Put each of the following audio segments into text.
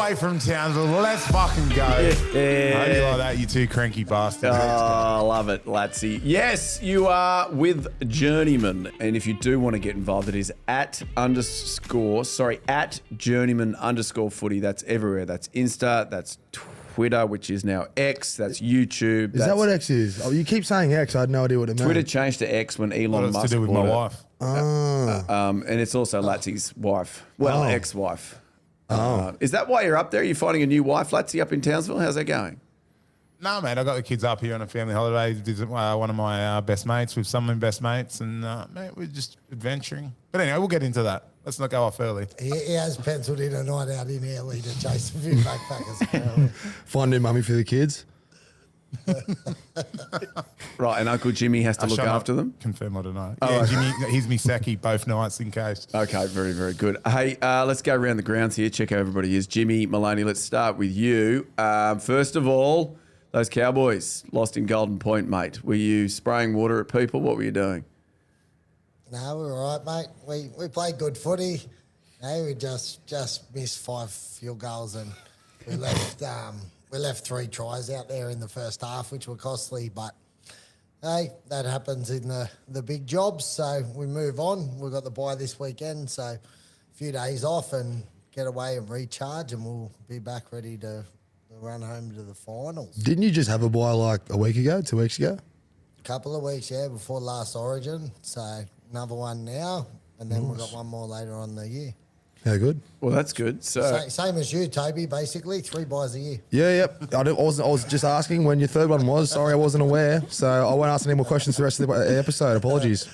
away from Townsville. Let's fucking go. Yeah. How do you like that, you two cranky bastards? Oh, I love it, Latsy. Yes, you are with Journeymen. And if you do want to get involved, it is at Journeyman_footy. That's everywhere. That's Insta, that's Twitter, which is now X, that's YouTube. Is that what X is? Oh, you keep saying X. I had no idea what it meant. Twitter changed to X when Elon Musk to do with my wife. and it's also Latsy's wife. Well, ex-wife. Oh. Is that why you're up there? Are you finding a new wife, Latsy, up in Townsville? How's that going? No, mate, I got the kids up here on a family holiday. Visit one of my best mates with some of my best mates, and mate, we're just adventuring. But anyway, we'll get into that. Let's not go off early. He has penciled in a night out in early to chase a few backpackers. Apparently. Find a new mummy for the kids. Right, and Uncle Jimmy has to look after them? Confirm, I don't know. Yeah, Jimmy, he's me Seki both nights in case. Okay, very, very good. Hey, let's go around the grounds here, check how everybody is. Jimmy, Maloney, let's start with you. First of all, those Cowboys lost in Golden Point, mate. Were you spraying water at people? What were you doing? No, we were all right, mate. We played good footy. No, we just missed 5 field goals and we left 3 tries out there in the first half, which were costly. But hey, that happens in the big jobs. So we move on. We've got the bye this weekend, so a few days off and get away and recharge, and we'll be back ready to run home to the finals. Didn't you just have a bye like a week ago, 2 weeks ago? Couple of weeks, yeah, before last Origin. So another one now, and then we've got one more later on in the year. How good? Well, that's good. So, Same as you, Toby, basically, 3 buys a year. Yeah, yep. I was just asking when your third one was. Sorry, I wasn't aware. So I won't ask any more questions for the rest of the episode. Apologies.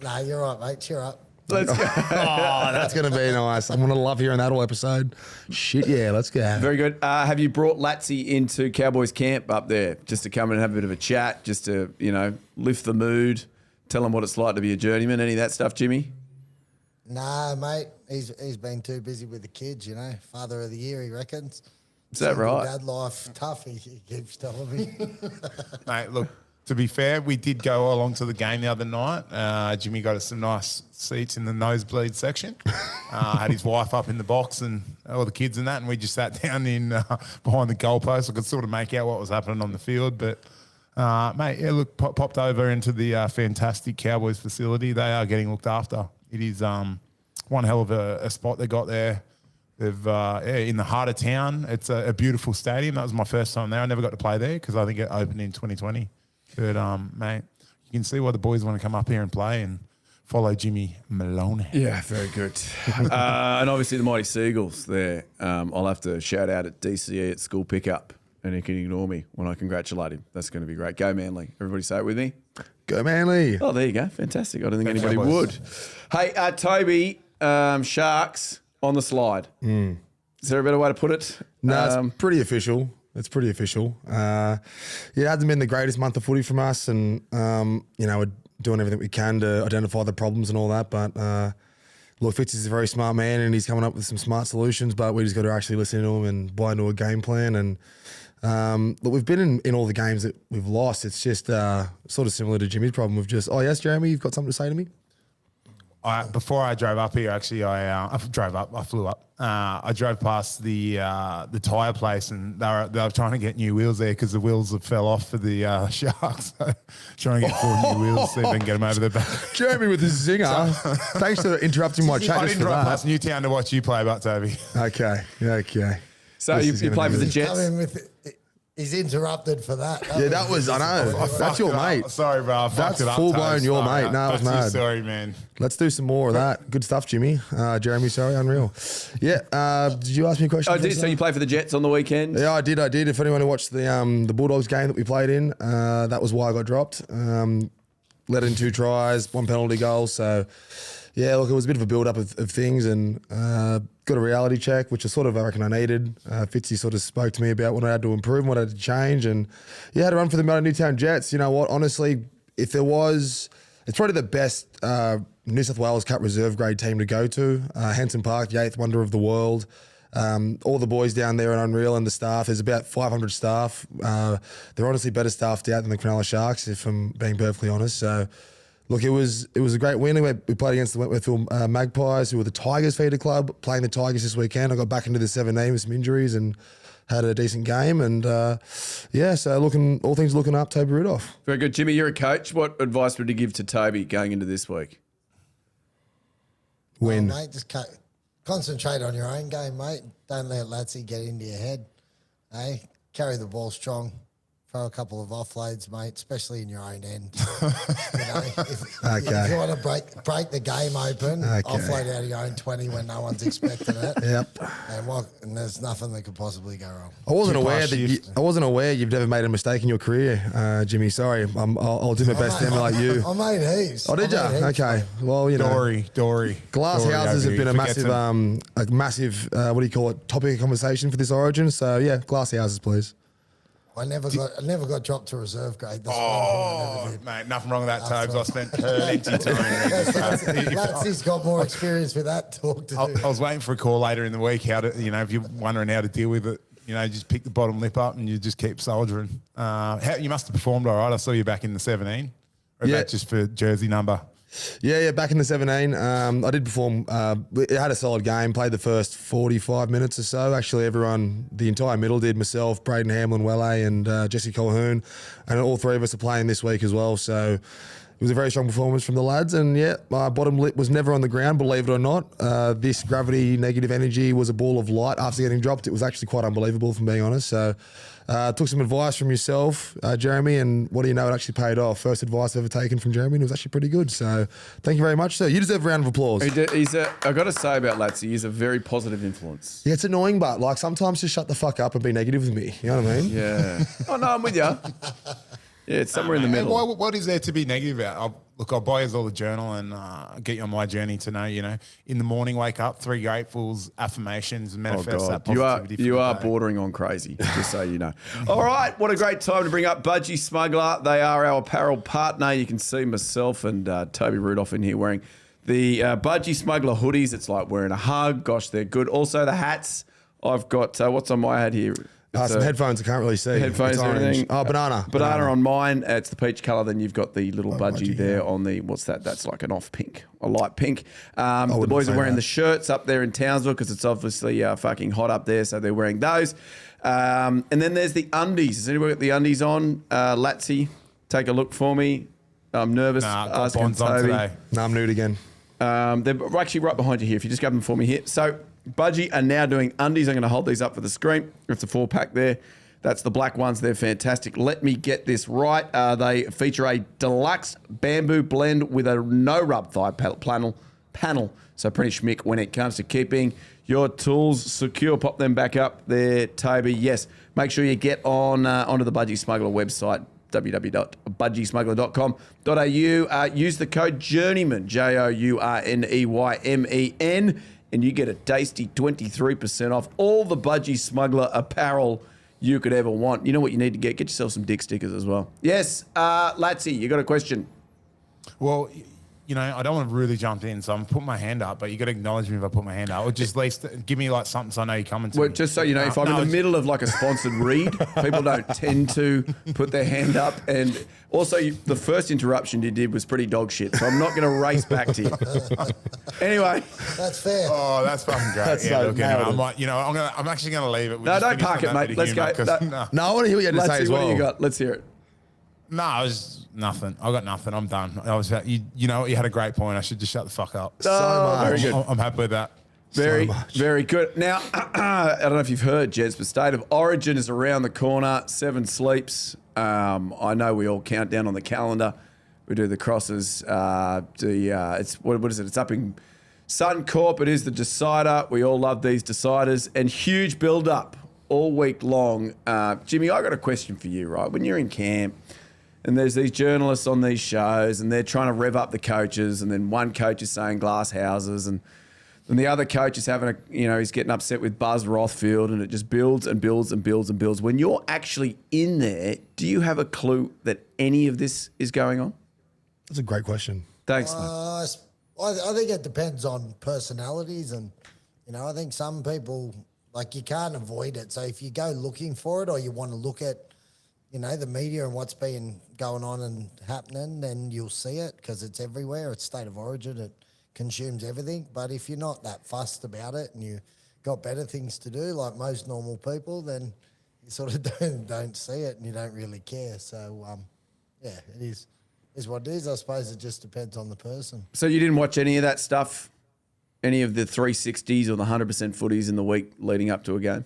No, you're right, mate. Cheer up. let's go. Oh, that's going to be nice. I'm going to love hearing that all episode. Shit, yeah, let's go. Very good. Have you brought Latsy into Cowboys camp up there just to come and have a bit of a chat, just to, lift the mood, tell him what it's like to be a journeyman, any of that stuff, Jimmy? Nah, mate. He's been too busy with the kids, Father of the year, he reckons. Is that right? Dad life tough, he keeps telling me. Mate, look, to be fair, we did go along to the game the other night. Jimmy got us some nice seats in the nosebleed section. Had his wife up in the box and all the kids and that, and we just sat down in behind the goalpost. I could sort of make out what was happening on the field. But, mate, yeah, look, popped over into the fantastic Cowboys facility. They are getting looked after. It is one hell of a spot they got there. They've in the heart of town. It's a beautiful stadium. That was my first time there. I never got to play there because I think it opened in 2020. But, mate, you can see why the boys want to come up here and play and follow Jimmy Maloney. Yeah, very good. And obviously the mighty Seagulls there. I'll have to shout out at DCE at school pickup, and he can ignore me when I congratulate him. That's going to be great. Go Manly. Everybody say it with me. Go Manly. Oh, there you go. Fantastic. I don't think anybody would. Hey, Toby, Sharks on the slide. Is there a better way to put it? No, it's pretty official. It's pretty official. Yeah, it hasn't been the greatest month of footy from us, and we're doing everything we can to identify the problems and all that. But look, Fitz is a very smart man, and he's coming up with some smart solutions. But we just got to actually listen to him and buy into a game plan. And look, we've been in all the games that we've lost. It's just sort of similar to Jimmy's problem. We've just, oh yes, Jeremy, you've got something to say to me? Before I drove up here, actually, I flew up. I drove past the tyre place, and they were trying to get new wheels there because the wheels have fell off for the Sharks. So trying to get 4 new wheels, see if they can get them over the back. Jeremy with his zinger. Thanks for interrupting my chat. I didn't drive past Newtown to watch you play, but Toby. Okay. So you play for the Jets? Come in with he's interrupted for that. That was, I know. That's your mate. Sorry, bro. That's full-blown your mate. No, it was mad. Sorry, man. Let's do some more of that. Good stuff, Jimmy. Jeremy, sorry, unreal. Yeah, did you ask me a question? I did. So you play for the Jets on the weekend? Yeah, I did. If anyone who watched the Bulldogs game that we played in, that was why I got dropped. Let in 2 tries, 1 penalty goal. So, yeah, look, it was a bit of a build-up of things, and got a reality check, which I reckon I needed. Fitzy sort of spoke to me about what I had to improve and what I had to change. And, yeah, I had to run for the Newtown Jets. You know what? Honestly, if there was... It's probably the best New South Wales Cup reserve grade team to go to. Henson Park, the 8th wonder of the world. All the boys down there are unreal, and the staff. There's about 500 staff. They're honestly better staffed out than the Cronulla Sharks, if I'm being perfectly honest. So, Look, it was a great win. We played against the Wentworthville Magpies, who were the Tigers feeder club, playing the Tigers this weekend. I got back into the 17 with some injuries and had a decent game. And so all things looking up, Toby Rudolph. Very good. Jimmy, you're a coach. What advice would you give to Toby going into this week? Win. Mate, just concentrate on your own game, mate. Don't let Latsy get into your head. Hey, carry the ball strong. Throw a couple of offloads, mate, especially in your own end. If you want to break the game open, offload out of your own 20 when no one's expecting it. Yep. And there's nothing that could possibly go wrong. I wasn't aware you've never made a mistake in your career, Jimmy. Sorry, I'll do my best to emulate you. I made heaps. Oh, did you? Okay. Well, you know, Dory. Glass houses have been a massive, what do you call it? Topic of conversation for this origin. So yeah, glass houses, please. I never got dropped to reserve grade. That's Mate, nothing wrong with that, Tobes. I spent plenty time. Latsy's got more experience with that talk to do. I was waiting for a call later in the week. If you're wondering how to deal with it, just pick the bottom lip up and you just keep soldiering. You must have performed all right. I saw you back in the 17. Or that just for jersey number? Yeah, back in the 17. I did perform. It had a solid game. Played the first 45 minutes or so. Actually, the entire middle did. Myself, Braden Hamlin, Welle, and Jesse Colquhoun. And all three of us are playing this week as well. So it was a very strong performance from the lads. And yeah, my bottom lip was never on the ground, believe it or not. This gravity negative energy was a ball of light after getting dropped. It was actually quite unbelievable, if I'm being honest. So took some advice from yourself, Jeremy, and what do you know, it actually paid off. First advice I've ever taken from Jeremy, and it was actually pretty good. So thank you very much, sir. You deserve a round of applause. I got to say about Latsy, he's a very positive influence. Yeah, it's annoying, but like sometimes just shut the fuck up and be negative with me. You know what I mean? Yeah. Oh, no, I'm with you. Yeah, it's somewhere in the middle. What is there to be negative about? I'll buy us all a journal and get you on my journey to know, in the morning, wake up, 3 gratefuls, affirmations, and manifest that positivity. You are bordering on crazy, just so you know. All right, what a great time to bring up Budgy Smuggler. They are our apparel partner. You can see myself and Toby Rudolph in here wearing the Budgy Smuggler hoodies. It's like wearing a hug. Gosh, they're good. Also, the hats. I've got, what's on my hat here? Some headphones I can't really see. Headphones and everything. Oh, banana on mine. It's the peach colour. Then you've got the little budgie there on the, what's that? That's like an off pink, a light pink. The boys are wearing the shirts up there in Townsville because it's obviously fucking hot up there, so they're wearing those. And then there's the undies. Has anybody got the undies on? Latsy, take a look for me. I'm nervous. Asking Toby. No, I'm nude again. They're actually right behind you here. If you just grab them for me here. So Budgy are now doing undies. I'm going to hold these up for the screen. It's a 4-pack there. That's the black ones. They're fantastic. Let me get this right. They feature a deluxe bamboo blend with a no-rub thigh panel. So pretty schmick when it comes to keeping your tools secure. Pop them back up there, Toby. Yes, make sure you get onto the Budgy Smuggler website, www.budgysmuggler.com.au. Use the code Journeymen, JOURNEYMEN, and you get a tasty 23% off all the Budgy Smuggler apparel you could ever want. You know what you need to get? Get yourself some dick stickers as well. Yes, Latsy, you got a question? Well, I don't want to really jump in, so I'm putting my hand up, but you got to acknowledge me if I put my hand up. Or just at least give me like something so I know you're coming to me. Just so you know, if I'm in the middle of like a sponsored read, people don't tend to put their hand up. And also, the first interruption you did was pretty dog shit, so I'm not going to race back to you. Anyway. That's fair. Oh, that's fucking great. That's yeah, so look, I'm actually going to leave it. No, don't park it, mate. Let's go. No, I want to hear what you had to say as well. What do you got? Let's hear it. No, I was nothing. I got nothing. I'm done. You had a great point. I should just shut the fuck up. So much. Very good. I'm happy with that. Very good. Now, I don't know if you've heard, Jets, but State of Origin is around the corner. 7 sleeps. I know we all count down on the calendar. We do the crosses. It's what is it? It's up in Suncorp. It is the decider. We all love these deciders and huge build up all week long. Jimmy, I got a question for you. Right, when you're in camp. And there's these journalists on these shows and they're trying to rev up the coaches, and then one coach is saying glass houses, and then the other coach is having he's getting upset with Buzz Rothfield, and it just builds and builds and builds and builds. When you're actually in there, do you have a clue that any of this is going on? That's a great question. Thanks, mate. I think it depends on personalities, and I think some people, like, you can't avoid it. So if you go looking for it, or you want to look at the media and what's been going on and happening, then you'll see it because it's everywhere. It's state of origin. It consumes everything. But if you're not that fussed about it and you got better things to do, like most normal people, then you sort of don't see it and you don't really care. So, it is what it is. I suppose it just depends on the person. So you didn't watch any of that stuff, any of the 360s or the 100% footies in the week leading up to a game?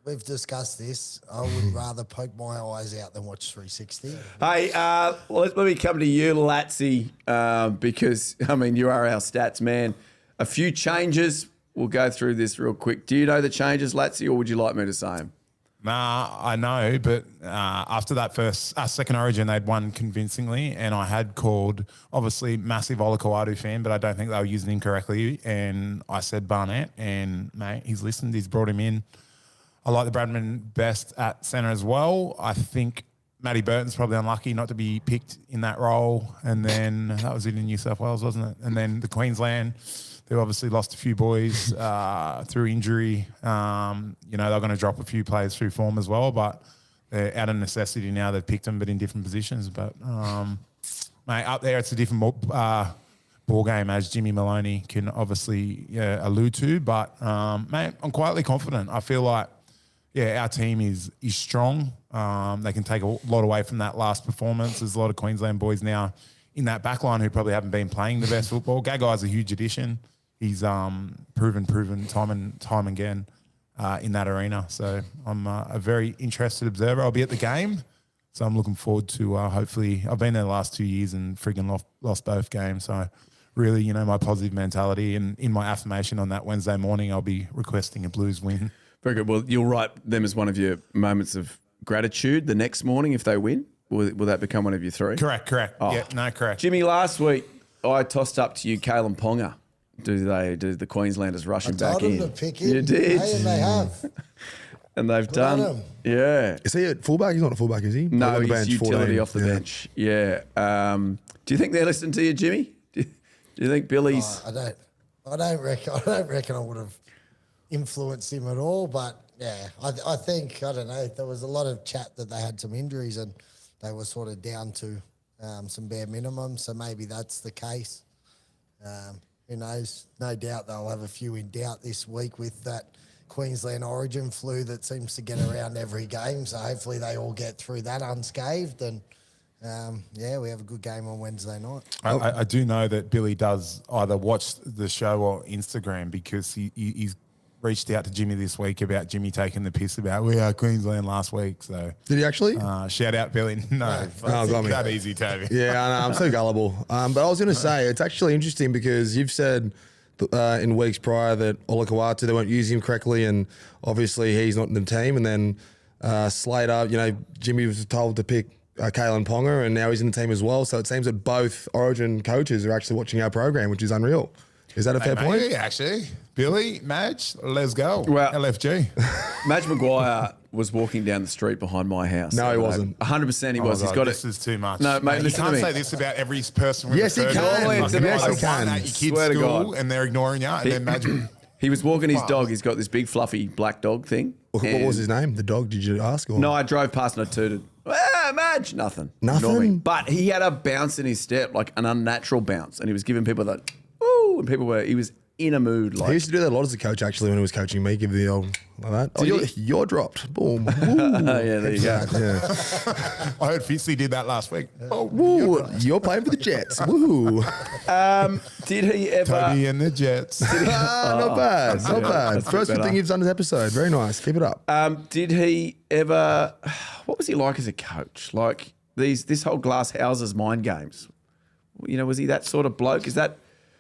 We've discussed this. I would rather poke my eyes out than watch 360. Hey, let me come to you, Latsy, because, you are our stats man. A few changes. We'll go through this real quick. Do you know the changes, Latsy, or would you like me to say them? Nah, I know, but after that second origin, they'd won convincingly, and I had called, obviously, massive Olakau'atu fan, but I don't think they were using him correctly, and I said Barnett, and, mate, he's listened, he's brought him in. I like the Bradman best at centre as well. I think Matty Burton's probably unlucky not to be picked in that role, and then that was it in New South Wales, wasn't it? And then the Queensland, they obviously lost a few boys through injury. They're going to drop a few players through form as well, but they're out of necessity now. They've picked them, but in different positions. But, mate, up there it's a different ball game, as Jimmy Maloney can obviously allude to. But, mate, I'm quietly confident. I feel like, our team is strong. They can take a lot away from that last performance. There's a lot of Queensland boys now in that back line who probably haven't been playing the best football. Gagai's a huge addition. He's proven time and time again in that arena. So I'm a very interested observer. I'll be at the game, so I'm looking forward to hopefully. I've been there the last 2 years and friggin' lost both games. So really, my positive mentality, and in my affirmation on that Wednesday morning, I'll be requesting a Blues win. Very good. Well, you'll write them as one of your moments of gratitude the next morning if they win. Will that become one of your three? Correct. Oh. Yeah, no, correct. Jimmy, last week I tossed up to you Kalen Ponga. Do the Queenslanders rush him back in? I told them to pick him. You did. Hey, and they have. And they've Good done. on 'em. Yeah. Is he a fullback? He's not a fullback, is he? No, on the he's bench, utility 14. off the bench. Yeah. Do you think they're listening to you, Jimmy? Do you think Billy's... I don't reckon I would have influenced him at all, but yeah, I think, I don't know, there was a lot of chat that they had some injuries and they were sort of down to some bare minimum, so maybe that's the case. Who knows? No doubt they'll have a few in doubt this week with that Queensland origin flu that seems to get around every game, so hopefully they all get through that unscathed and we have a good game on Wednesday night. I do know that Billy does either watch the show or Instagram, because he's reached out to Jimmy this week about Jimmy taking the piss about we are Queensland last week. So Did he actually? shout out Billy. No, got me. that easy, Toby. Yeah, I know. I'm so gullible. But I was going to say, it's actually interesting because you've said in weeks prior that Olakau'atu, they won't use him correctly, and obviously he's not in the team. And then Slater, Jimmy was told to pick Kalen Ponga, and now he's in the team as well. So it seems that both Origin coaches are actually watching our program, which is unreal. Is that a fair point? Maybe, actually. Billy, Madge, let's go. Well- LFG. Madge Maguire was walking down the street behind my house. No, he wasn't. 100% he was. Oh, He's got this it. is too much. No, mate, you listen to can't me. say this about every person. Yes, he can. Yes, he can. At your kid's Swear to school, God. and they're ignoring you, and then Madge. He was walking his dog. He's got this big fluffy black dog thing. What was his name? The dog? Did you ask? Or? No, I drove past and I tooted. Madge, nothing. Nothing? Ignore me. But he had a bounce in his step, like an unnatural bounce, and he was giving people that, ooh, and he was in a mood. Like, He used to do that a lot as a coach, actually, when he was coaching me, give the old like that. Oh, you're dropped. Boom. Woo. yeah, there you go. Yeah. I heard Fitzy did that last week. Oh, Woo. You're playing for the Jets. Woo. Did he ever? Toby and the Jets. Not bad. Not bad. that's a bit First good better. thing you've done this episode. Very nice. Keep it up. Did he ever? What was he like as a coach? Like this whole glass houses mind games. Was he that sort of bloke?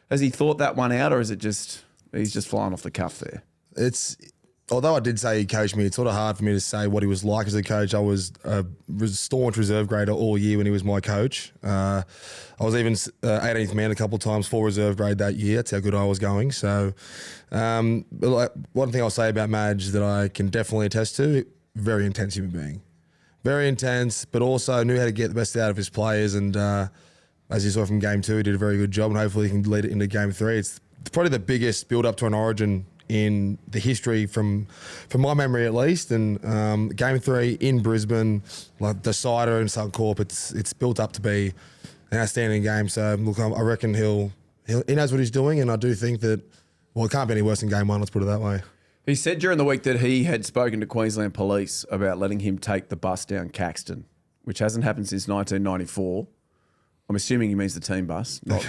Has he thought that one out, or is it just he's just flying off the cuff there? Although I did say he coached me, it's sort of hard for me to say what he was like as a coach. I was a staunch reserve grader all year when he was my coach. I was even 18th man a couple of times for reserve grade that year. That's how good I was going. So but one thing I'll say about Madge that I can definitely attest to, very intense human being. Very intense, but also knew how to get the best out of his players. And as you saw from game 2, he did a very good job, and hopefully he can lead it into game 3. It's probably the biggest build-up to an origin in the history from my memory at least. And Game 3 in Brisbane, like decider and Suncorp, it's built up to be an outstanding game. So look, I reckon he knows what he's doing, and I do think that, well, it can't be any worse than Game 1, let's put it that way. He said during the week that he had spoken to Queensland Police about letting him take the bus down Caxton, which hasn't happened since 1994. I'm assuming he means the team bus, not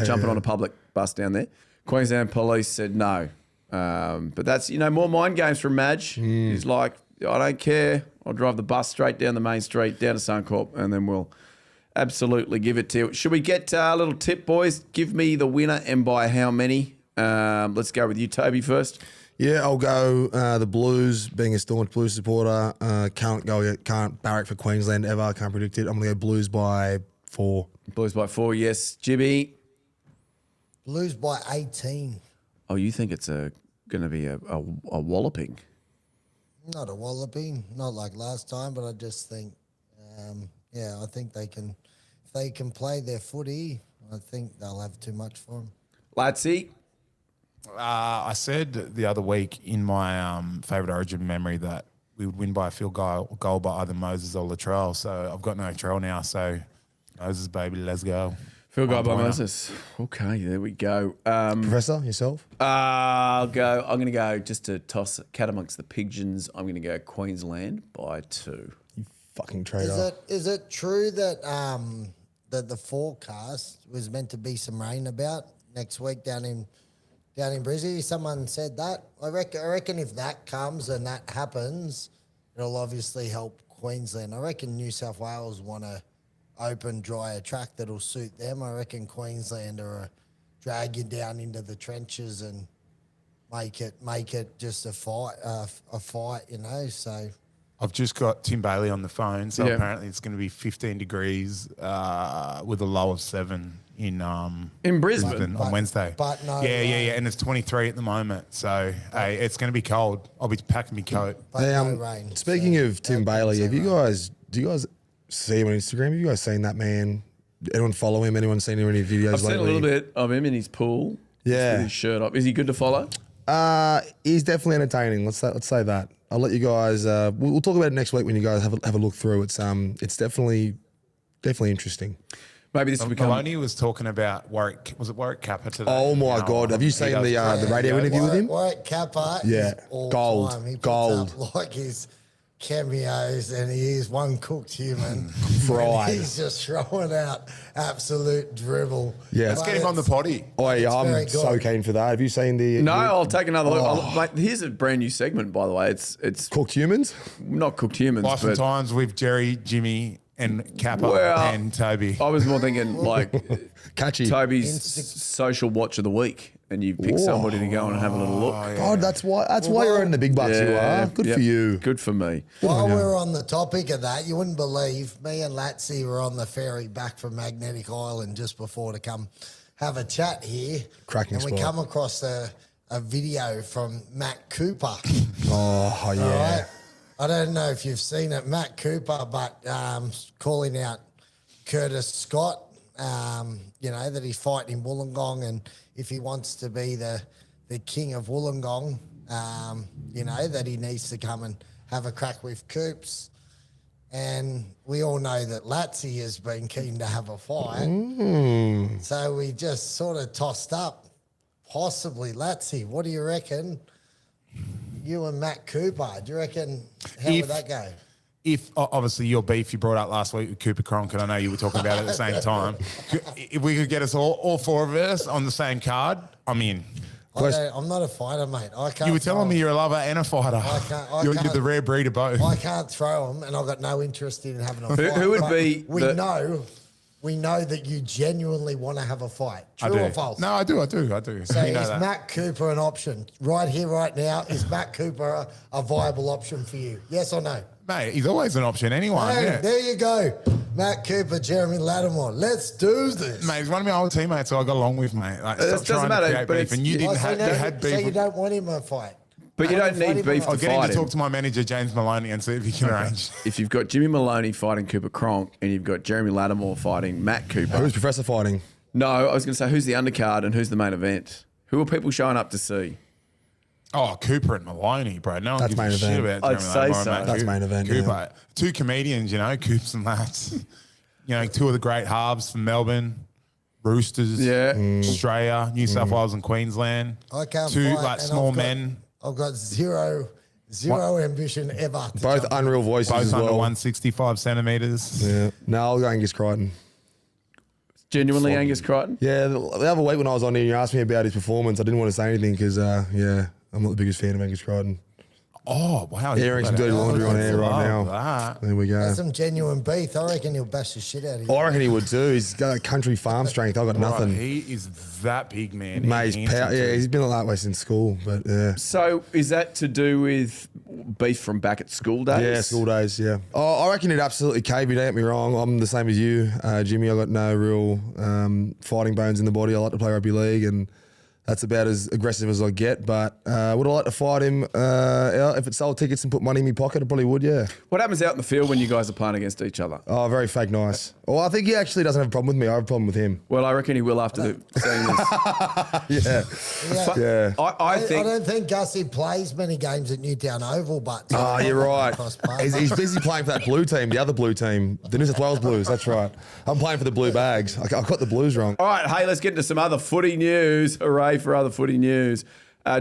jumping on a public bus down there. Queensland Police said no. But that's, more mind games from Madge. He's like, I don't care. I'll drive the bus straight down the main street, down to Suncorp, and then we'll absolutely give it to you. Should we get a little tip, boys? Give me the winner and by how many. Let's go with you, Toby, first. Yeah, I'll go the Blues, being a staunch Blues supporter. Can't barrack for Queensland ever. Can't predict it. I'm going to go Blues by 4. Blues by 4, yes. Jimmy? Blues by 18. Oh, you think it's going to be a walloping? Not a walloping, not like last time, but I just think, I think if they can play their footy, I think they'll have too much for them. Latsy? I said the other week in my favourite Origin memory that we would win by a field goal by either Moses or Latrell. So I've got no Latrell now. So Moses, baby, let's go. Field goal by Moses. Okay, there we go. Professor, yourself? I'm going to go, just to toss a cat amongst the pigeons, I'm going to go Queensland by 2. You fucking traitor. Is it true that that the forecast was meant to be some rain about next week down in Brizzy? Someone said that. I reckon if that comes and that happens, it'll obviously help Queensland. I reckon New South Wales want to open, dry a track that'll suit them. I reckon Queensland are drag you down into the trenches and make it just a fight, So I've just got Tim Bailey on the phone, so apparently it's going to be 15 degrees with a low of 7 in Brisbane on Wednesday. But no, and it's 23 at the moment, so it's going to be cold. I'll be packing my coat. but no rain. Speaking of Tim Bailey, do you guys see him on Instagram? Have you guys seen that man? Anyone follow him? Anyone seen him in any videos I've lately? seen a little bit of him in his pool. Yeah. With his shirt up. Is he good to follow? He's definitely entertaining. Let's say that. I'll let you guys. We'll talk about it next week when you guys have a look through. It's definitely interesting. Maybe this will become. Maloney was talking about Warwick. Was it Warwick Kappa today? Oh my God! Have you seen the radio interview with him? Warwick Kappa, Yeah, all gold, time. He puts gold. up like his cameos, and he is one cooked human. Fried. He's just throwing out absolute dribble. Yeah. Let's get him on the potty. I'm very good. so keen for that. Have you seen the? No, I'll take another look. Mate, here's a brand new segment, by the way. It's Cooked humans. not cooked humans, Life and but Times with Jerry, Jimmy, and Kappa Well, and Toby. I was more thinking like Catchy. Toby's social watch of the week, and you pick somebody to go and have a little look. God, that's why you're earning the big bucks. You are good Yep. for you. Good for me. While we're on the topic of that, you wouldn't believe me and Latsy were on the ferry back from Magnetic Island just before to come have a chat here. Cracking And we spot. come across a video from Matt Cooper. Oh yeah. All right. I don't know if you've seen it, Matt Cooper, but calling out Curtis Scott, that he's fighting in Wollongong, and if he wants to be the king of Wollongong, that he needs to come and have a crack with Coops. And we all know that Latsy has been keen to have a fight. So we just sort of tossed up, possibly Latsy. What do you reckon? You and Matt Cooper, do you reckon, how would that go? If obviously your beef you brought up last week with Cooper Cronk, and I know you were talking about it at the same time. If we could get us all 4 of us on the same card, I'm in. I'm not a fighter, mate. I can't. You were telling me you're a lover and a fighter. I You're can't- the rare breed of both. I can't throw them, and I've got no interest in having a fight. Who would but be We know that you genuinely want to have a fight. I True do. or false? No, I do. So You know is that. Matt Cooper an option? Right here, right now, is Matt Cooper a viable option for you? Yes or no? Mate, he's always an option anyway. Hey, Yeah. there you go. Matt Cooper, Jeremy Lattimore. Let's do this. Mate, he's one of my old teammates who I got along with, mate. Like, It stop doesn't trying matter, to create but beef. it's- And you didn't so have, you had beef. So you don't want him to fight? But you don't need Fight him beef or to I'll get him fight to him. talk to my manager, James Maloney, and see if he can arrange. If you've got Jimmy Maloney fighting Cooper Cronk and you've got Jeremy Lattimore fighting Matt Cooper. Who's Professor fighting? No, I was going to say who's the undercard and who's the main event? Who are people showing up to see? Oh, Cooper and Maloney, bro. No one That's gives a main shit event. about I'd Jeremy say Lamar, so. mate. That's main event, Cooper. yeah. Two comedians, Coops and Lats. Two of the great halves from Melbourne, Roosters, Yeah. Australia, New South Wales and Queensland. I can't Two fight, like and small I've got- men, I've got zero ambition ever. To Both jump unreal voices both as under well. 165 centimetres. Yeah. No, I'll go Angus Crichton. Genuinely, Angus Crichton. Yeah, the other week when I was on here, you asked me about his performance. I didn't want to say anything because, I'm not the biggest fan of Angus Crichton. Oh, wow. Airing some dirty laundry on air right now. That. There we go. That's some genuine beef. I reckon he'll bash the shit out of you. I reckon he would too. He's got a country farm strength. I've got nothing. He is that big, man. Mate, he's been like that way since school. But yeah. So is that to do with beef from back at school days? Yeah, school days, yeah. Oh, I reckon he'd absolutely cave you, don't get me wrong. I'm the same as you, Jimmy. I got no real fighting bones in the body. I like to play rugby league and that's about as aggressive as I get. But would I like to fight him? If it sold tickets and put money in my pocket, I probably would, yeah. What happens out in the field when you guys are playing against each other? Oh, very fake nice. Well, I think he actually doesn't have a problem with me. I have a problem with him. Well, I reckon he will after seeing this. Yeah. Yeah. Yeah. I think. I don't think Gussie plays many games at Newtown Oval, but Oh, you're right. Cross paths. He's busy playing for that blue team, the other blue team, the New South Wales Blues. That's right. I'm playing for the Blue Bags. I got the Blues wrong. All right, hey, let's get into some other footy news. Hooray for other footy news.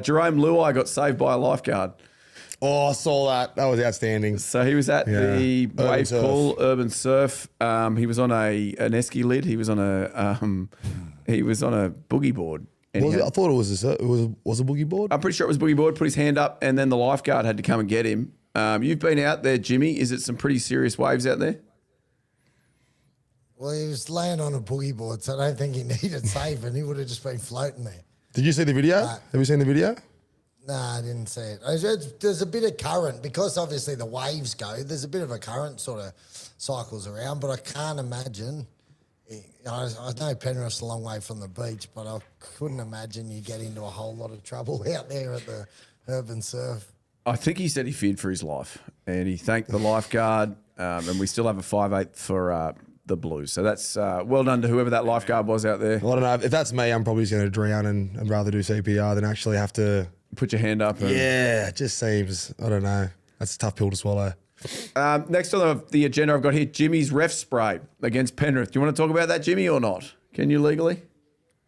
Jerome Luai got saved by a lifeguard. Oh, I saw that. That was outstanding. So he was at the Urban wave surf. pool, urban surf. He was on an esky lid. He was on a boogie board. And he Was it? had- I thought it was a boogie board. I'm pretty sure it was boogie board. Put his hand up, and then the lifeguard had to come and get him. You've been out there, Jimmy. Is it some pretty serious waves out there? Well, he was laying on a boogie board, so I don't think he needed saving. He would have just been floating there. Did you see the video? Have you seen the video? Nah, I didn't see it. There's a bit of current because obviously the waves go. There's a bit of a current sort of cycles around, but I can't imagine. I know Penrith's a long way from the beach, but I couldn't imagine you get into a whole lot of trouble out there at the urban surf. I think he said he feared for his life, and he thanked the lifeguard. And we still have a 5/8 for the Blues. So that's well done to whoever that lifeguard was out there. Well, I don't know. If that's me, I'm probably just going to drown and rather do CPR than actually have to. Put your hand up. And, Yeah, it just seems. I don't know. That's a tough pill to swallow. Next on the agenda, I've got here Jimmy's ref spray against Penrith. Do you want to talk about that, Jimmy, or not? Can you legally?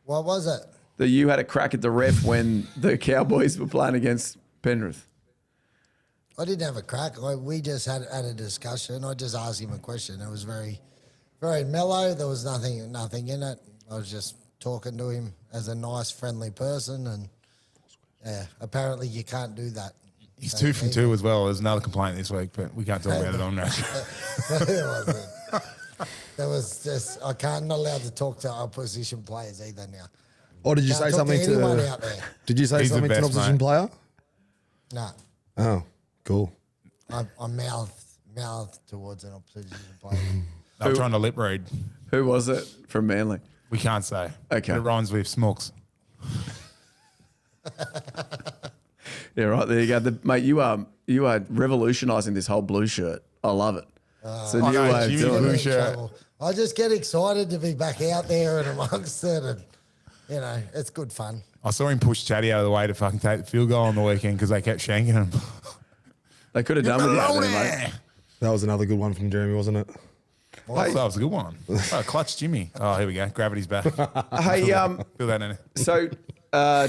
What was it? That you had a crack at the ref when the Cowboys were playing against Penrith. I didn't have a crack. We just had a discussion. I just asked him a question. It was very, very mellow. There was nothing in it. I was just talking to him as a nice, friendly person, and yeah, apparently you can't do that. He's So 2 from 2 as well. There's another complaint this week, but we can't talk about it on there. There was just I'm not allowed to talk to opposition players either now. Or did you Can't say talk something to anyone to? out there? Did you say He's the something to an best, opposition mate. player? No, Oh, cool. I mouth towards an opposition player. I'm trying to lip read. Who was it from Manly? We can't say. Okay. It rhymes with smokes. Yeah, right. There you go. Mate, you are revolutionising this whole blue shirt. I love it. It's a new no, way of Jimmy doing Blue it. In shirt. trouble. I just get excited to be back out there and amongst it, and it's good fun. I saw him push Chatty out of the way to fucking take the field goal on the weekend because they kept shanking him. They could have done with that, there, mate. That was another good one from Jeremy, wasn't it? That was a good one. Oh, clutch Jimmy. Oh, here we go. Gravity's back. Hey, Feel that in it. so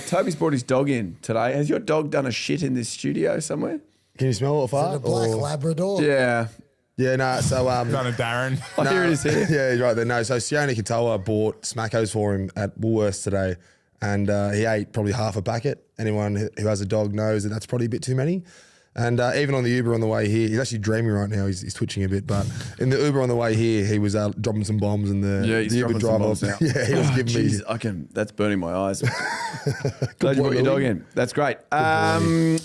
Toby's brought his dog in today. Has your dog done a shit in this studio somewhere? Can you smell it The fart? black or- Labrador. Yeah. Yeah, no. So Done a Darren. Oh, here it is here. Yeah, he's right there. No, so Sione Katoa bought Smackos for him at Woolworths today, and he ate probably half a packet. Anyone who has a dog knows that that's probably a bit too many. And even on the Uber on the way here, he's actually dreaming right now. He's twitching a bit, but in the Uber on the way here, he was dropping some bombs, and He's the Uber dropping some driver, bombs now. yeah, he was giving me. Jeez, that's burning my eyes. Glad you boy, brought your dog Willie. in. That's great.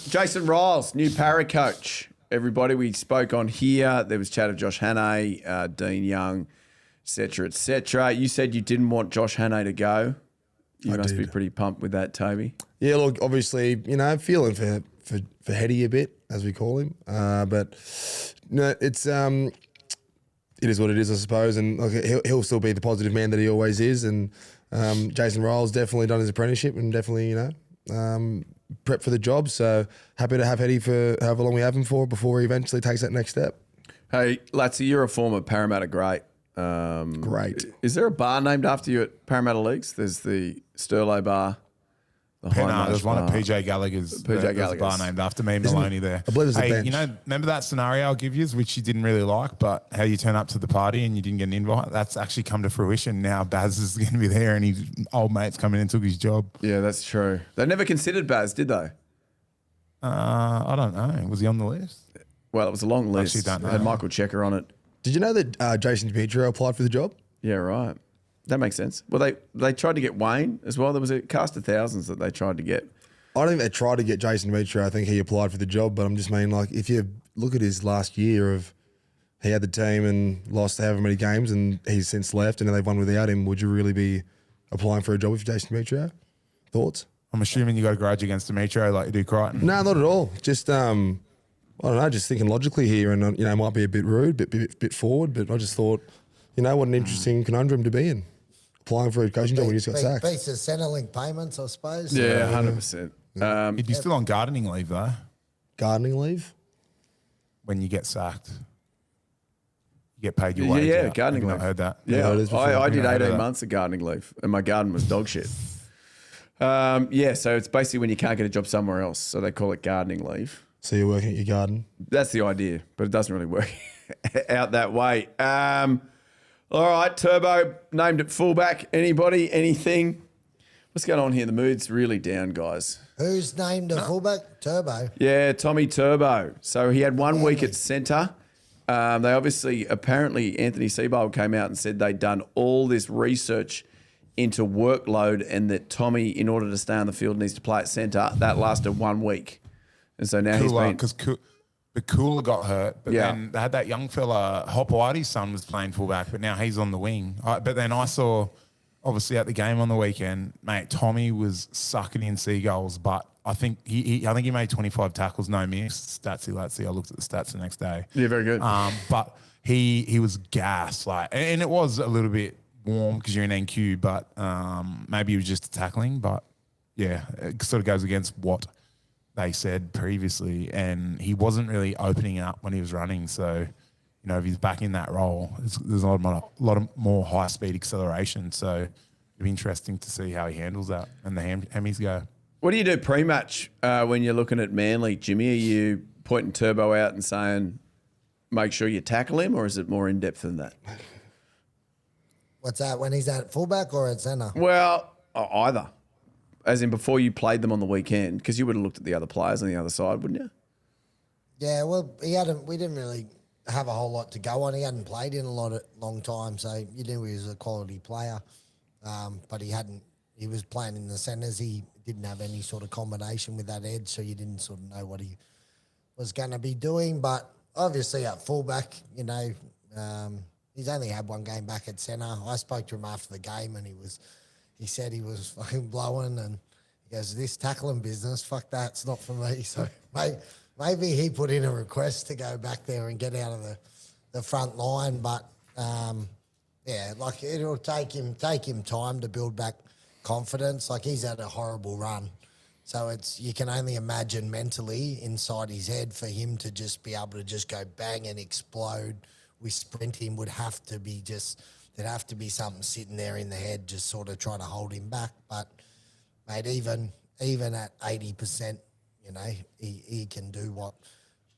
Jason Riles, new para coach. Everybody, we spoke on here. There was chat of Josh Hannay, Dean Young, et cetera, et cetera. You said you didn't want Josh Hannay to go. You must be did. pretty pumped with that, Toby. Yeah, look, obviously, feeling for Heady a bit, as we call him. But no, it is what it is, I suppose. And look, he'll still be the positive man that he always is. And Jason Riles definitely done his apprenticeship and definitely, prep for the job. So happy to have Hetty for however long we have him for before he eventually takes that next step. Hey, Latsy, you're a former Parramatta great. Great. Is there a bar named after you at Parramatta Leagues? There's the Sterlo bar. The There's one at bar. PJ Gallagher's. PJ There's a Gallagher's. bar named after me, Maloney there. I believe there's a Hey, bench. you know, remember that scenario I'll give you, which you didn't really like, but how you turn up to the party and you didn't get an invite? That's actually come to fruition. Now Baz is going to be there and his old mate's coming in and took his job. Yeah, that's true. They never considered Baz, did they? I don't know. Was he on the list? Well, it was a long list. Actually, don't It had know. Michael Checker on it. Did you know that Jason Demetrio applied for the job? Yeah, right. That makes sense. Well, they tried to get Wayne as well. There was a cast of thousands that they tried to get. I don't think they tried to get Jason Demetrio. I think he applied for the job, but I'm just mean, like, if you look at his last year of he had the team and lost however many games and he's since left and then they've won without him, would you really be applying for a job with Jason Demetrio? Thoughts? I'm assuming you got a grudge against Demetrio like you do Crichton. No, not at all. Just, I don't know, just thinking logically here and, it might be a bit rude, bit forward, but I just thought, what an interesting conundrum to be in. Applying for a coaching job when you just got sacked. Piece of Centrelink payments, I suppose. Yeah, 100%. He'd be still on gardening leave though Gardening leave? when you get sacked. You get paid your wage. Yeah, out. gardening Have you leave. not heard that? Yeah, Yeah, it is before. I did Yeah, I heard 18 that. months of gardening leave and my garden was dog shit. Yeah, so it's basically when you can't get a job somewhere else. So they call it gardening leave. So you're working at your garden? That's the idea, but it doesn't really work out that way. All right, Turbo named at fullback. Anybody, anything? What's going on here? The mood's really down, guys. Who's named a fullback? Turbo. Yeah, Tommy Turbo. So he had 1 week at centre. Apparently, Anthony Seabold came out and said they'd done all this research into workload and that Tommy, in order to stay on the field, needs to play at centre. That lasted 1 week. And so now he's been... Because the Cooler got hurt, but Yeah. then they had that young fella, Hop Whitey's son was playing fullback, but now he's on the wing. But then I saw, obviously at the game on the weekend, mate, Tommy was sucking in Seagulls, but I think he made 25 tackles, no miss. Statsy Latsy. I looked at the stats the next day. Yeah, very good. But he was gassed, and it was a little bit warm because you're in NQ, but maybe it was just tackling. But yeah, it sort of goes against what they said previously, and he wasn't really opening up when he was running. So, if he's back in that role, there's a lot of more high speed acceleration. So it'd be interesting to see how he handles that and the hammies go. What do you do pre-match when you're looking at Manley, Jimmy? Are you pointing Turbo out and saying, make sure you tackle him, or is it more in-depth than that? What's that? When he's at fullback or at centre? Well, either. As in before you played them on the weekend, because you would have looked at the other players on the other side, wouldn't you? Yeah, well, we didn't really have a whole lot to go on. He hadn't played in a long time, so you knew he was a quality player. But he was playing in the centres. He didn't have any sort of combination with that edge, so you didn't sort of know what he was going to be doing. But obviously at fullback, he's only had one game back at centre. I spoke to him after the game and he said he was fucking blowing and he goes, this tackling business, fuck that, it's not for me. So maybe he put in a request to go back there and get out of the front line. But it'll take him time to build back confidence. Like he's had a horrible run. So you can only imagine mentally inside his head for him to just be able to just go bang and explode with sprinting there'd have to be something sitting there in the head just sort of trying to hold him back. But mate, even at 80%, he can do what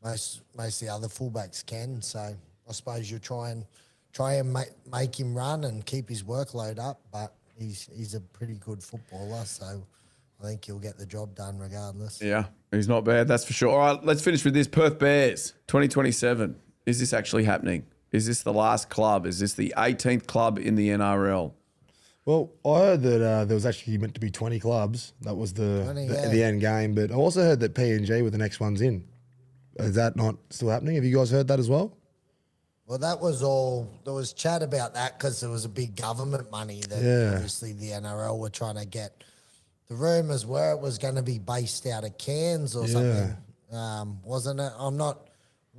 most of the other fullbacks can. So I suppose you try and make him run and keep his workload up, but he's a pretty good footballer, so I think he'll get the job done regardless. Yeah, he's not bad, that's for sure. All right, let's finish with this. Perth Bears, 2027. Is this actually happening? Is this the last club? Is this the 18th club in the NRL? Well, I heard that there was actually meant to be 20 clubs. That was the end game. But I also heard that PNG were the next ones in. Is that not still happening? Have you guys heard that as well? Well, that was all. There was chat about that because there was a big government money that obviously the NRL were trying to get. The rumours were it was going to be based out of Cairns or something, wasn't it? I'm not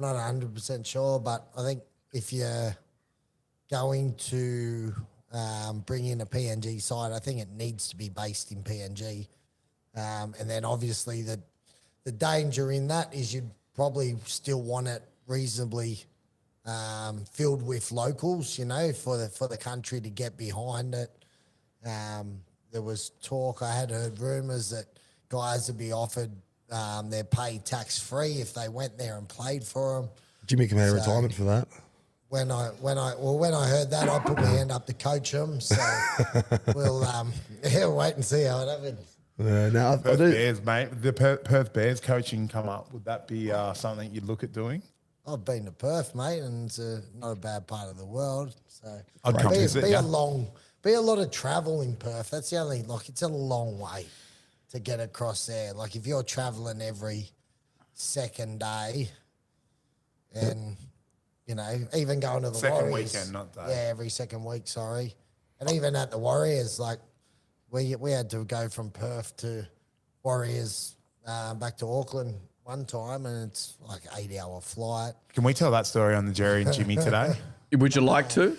100% sure, but I think if you're going to bring in a PNG side, I think it needs to be based in PNG. And then obviously the danger in that is you'd probably still want it reasonably filled with locals, you know, for the country to get behind it. There was talk, I had heard rumours that guys would be offered their pay tax-free if they went there and played for them. Jimmy can have retirement for that. When I heard that, I put my hand up to coach them. So we'll wait and see how it happens. Now Perth Bears, mate. The Perth Bears coaching come up. Would that be something you'd look at doing? I've been to Perth, mate, and it's not a bad part of the world. So I'd come visit, yeah. Be a lot of travel in Perth. That's the only, it's a long way to get across there. Like if you're traveling every second day and, you know, even going to the second Warriors. Weekend, not day. Yeah, every second week, sorry. And even at the Warriors, like we had to go from Perth to Warriors back to Auckland one time, and it's like 8-hour flight. Can we tell that story on the Jerry and Jimmy today? Would you like to?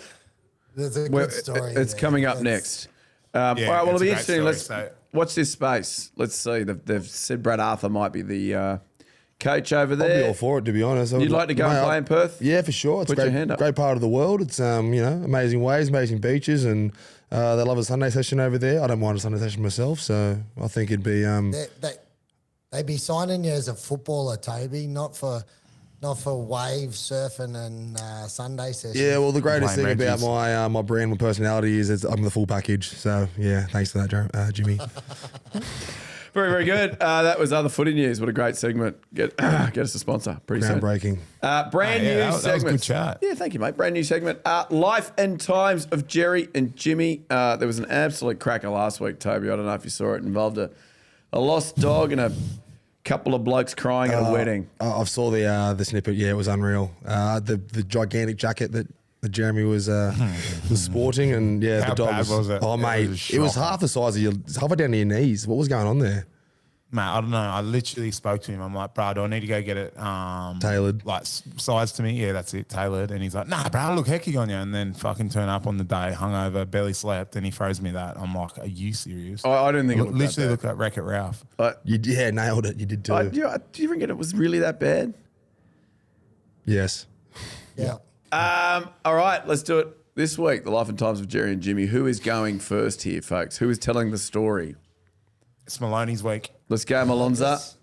There's a good story. It's there. coming up next. All right, well, it'll be interesting. Story, Let's so. watch this space. Let's see. They've said Brad Arthur might be the coach over I'd be there. all for it, to be honest. You'd like to go and play in Perth? Yeah, for sure. It's Put a your great, hand up. great part of the world. It's amazing waves, amazing beaches, and they love a Sunday session over there. I don't mind a Sunday session myself, so I think it'd be. They'd be signing you as a footballer, Toby, not for wave surfing and Sunday sessions. Yeah, well, the greatest thing Playing about Reggies. my brand, my personality is I'm the full package. So yeah, thanks for that, Jimmy. Very, very good. That was other footy news. What a great segment. Get us a sponsor. Pretty soon. Groundbreaking. Brand new that was a segment. good chat. Yeah, thank you, mate. Brand new segment. Life and Times of Jerry and Jimmy. There was an absolute cracker last week, Toby. I don't know if you saw it. It involved a lost dog and a couple of blokes crying at a wedding. I saw the snippet. Yeah, it was unreal. The gigantic jacket that Jeremy was sporting, and yeah, How the dog bad was it? Oh, It mate, was it was shocking. half the size of halfway down to your knees. What was going on there? Mate, I don't know. I literally spoke to him. I'm like, bro, do I need to go get it Tailored. like size to me? Yeah, that's it, tailored. And he's like, nah, bro, I look hecky on you. And then fucking turn up on the day, hungover, barely slept, and he throws me that. I'm like, are you serious? I didn't think it looked literally that look at Wreck-It Ralph. Nailed it. You did too. Do you reckon it was really that bad? Yes. Yeah. All right, let's do it this week. The Life and Times of Jerry and Jimmy. Who is going first here, folks? Who is telling the story? It's Maloney's week. Let's go, Malonza.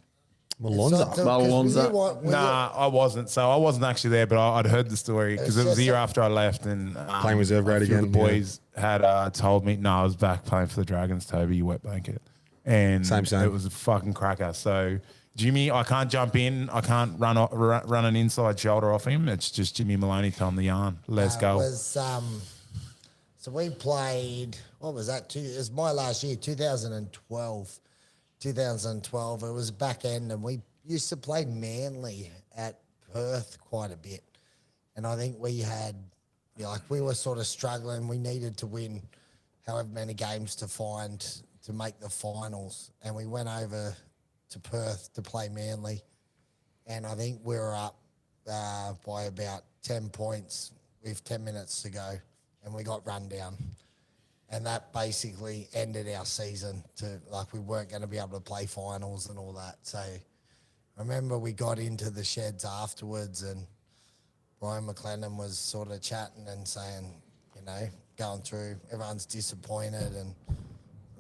Malonza. Nah, I wasn't. So I wasn't actually there, but I'd heard the story because it was the year after I left. And Playing reserve grade a few of again, The boys had told me, no, I was back playing for the Dragons, Toby, you wet blanket. And Same. it was a fucking cracker. So Jimmy, I can't jump in. I can't run an inside shoulder off him. It's just Jimmy Maloney telling the yarn. Let's go. So we played, what was that? It was my last year, 2012. 2012, it was back end, and we used to play Manley at Perth quite a bit. And I think we had, we were sort of struggling. We needed to win however many games to make the finals. And we went over to Perth to play Manley. And I think we were up by about 10 points with 10 minutes to go. And we got run down. And that basically ended our season we weren't going to be able to play finals and all that. So I remember we got into the sheds afterwards, and Brian McLennan was sort of chatting and saying, going through, everyone's disappointed. And I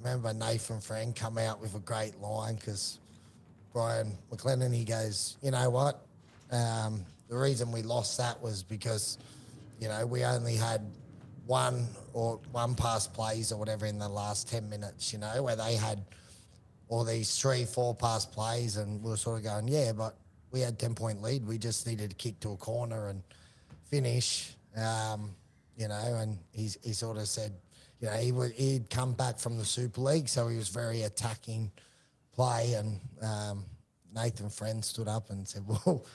remember Nathan Friend come out with a great line, because Brian McLennan, he goes, you know what? The reason we lost that was because, we only had one pass plays or whatever in the last 10 minutes, where they had all these 3-4 pass plays, and we were sort of going, yeah, but we had 10-point lead. We just needed to kick to a corner and finish, and he sort of said, he'd come back from the Super League, so he was very attacking play, and Nathan Friend stood up and said, well,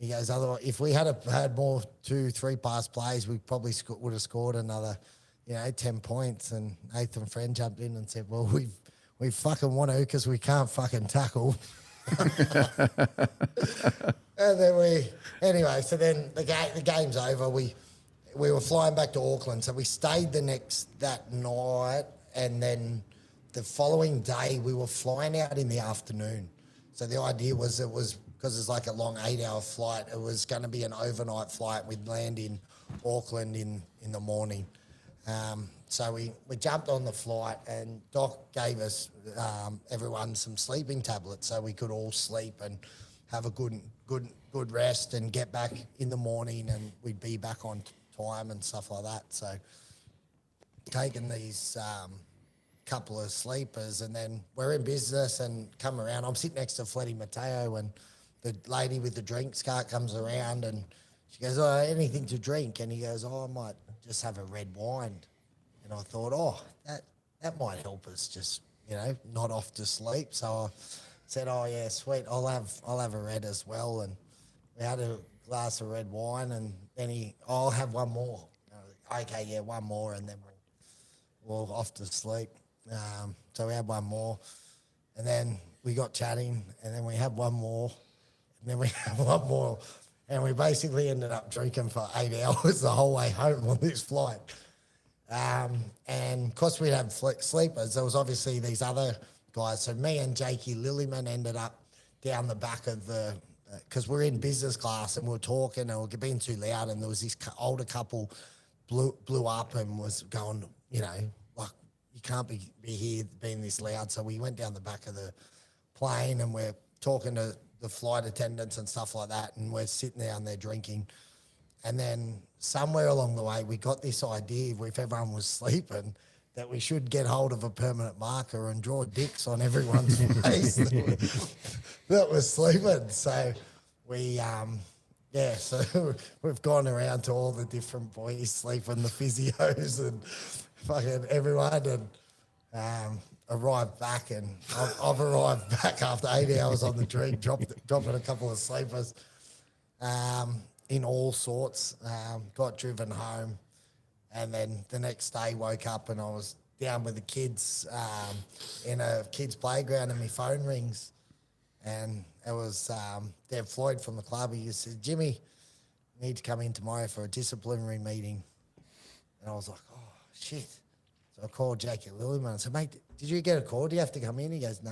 he goes, otherwise, if we had more 2-3 pass plays, we probably would have scored another, 10 points. And Nathan Friend jumped in and said, well, we fucking want to, because we can't fucking tackle. And then so then the game's over. We were flying back to Auckland, so we stayed that night, and then the following day we were flying out in the afternoon. So the idea was because it's like a long 8-hour flight, it was going to be an overnight flight. We'd land in Auckland in the morning. So we jumped on the flight, and Doc gave us everyone some sleeping tablets so we could all sleep and have a good rest and get back in the morning, and we'd be back on time and stuff like that. So taking these couple of sleepers, and then we're in business and come around. I'm sitting next to Fletty Mateo, and the lady with the drinks cart comes around, and she goes, "Oh, anything to drink?" And he goes, "Oh, I might just have a red wine." And I thought, "Oh, that might help us just, not off to sleep." So I said, "Oh yeah, sweet. I'll have a red as well." And we had a glass of red wine, and then I'll have one more. Okay, yeah, one more, and then we'll off to sleep. So we had one more, and then we got chatting, and then we had one more, and then we had one more, and we basically ended up drinking for 8 hours the whole way home on this flight. And because we had sleepers, there was obviously these other guys. So me and Jakey Lillyman ended up down the back of because we're in business class and we were talking and we were being too loud, and there was this older couple blew up and was going, like, you can't be here being this loud. So we went down the back of the plane and we're talking to the flight attendants and stuff like that, and we're sitting down there drinking. And then somewhere along the way, we got this idea, if everyone was sleeping, that we should get hold of a permanent marker and draw dicks on everyone's face that was sleeping. So we, so we've gone around to all the different boys sleeping, the physios and fucking everyone, and arrived back, and I've arrived back after 8 hours on the drink, dropping a couple of sleepers. In all sorts, got driven home, and then the next day woke up and I was down with the kids in a kids' playground, and my phone rings, and it was Deb Floyd from the club. He said, "Jimmy, you need to come in tomorrow for a disciplinary meeting." And I was like, "Oh, shit." So I called Jackie Lillyman and said, "Mate, did you get a call? Do you have to come in?" He goes, No,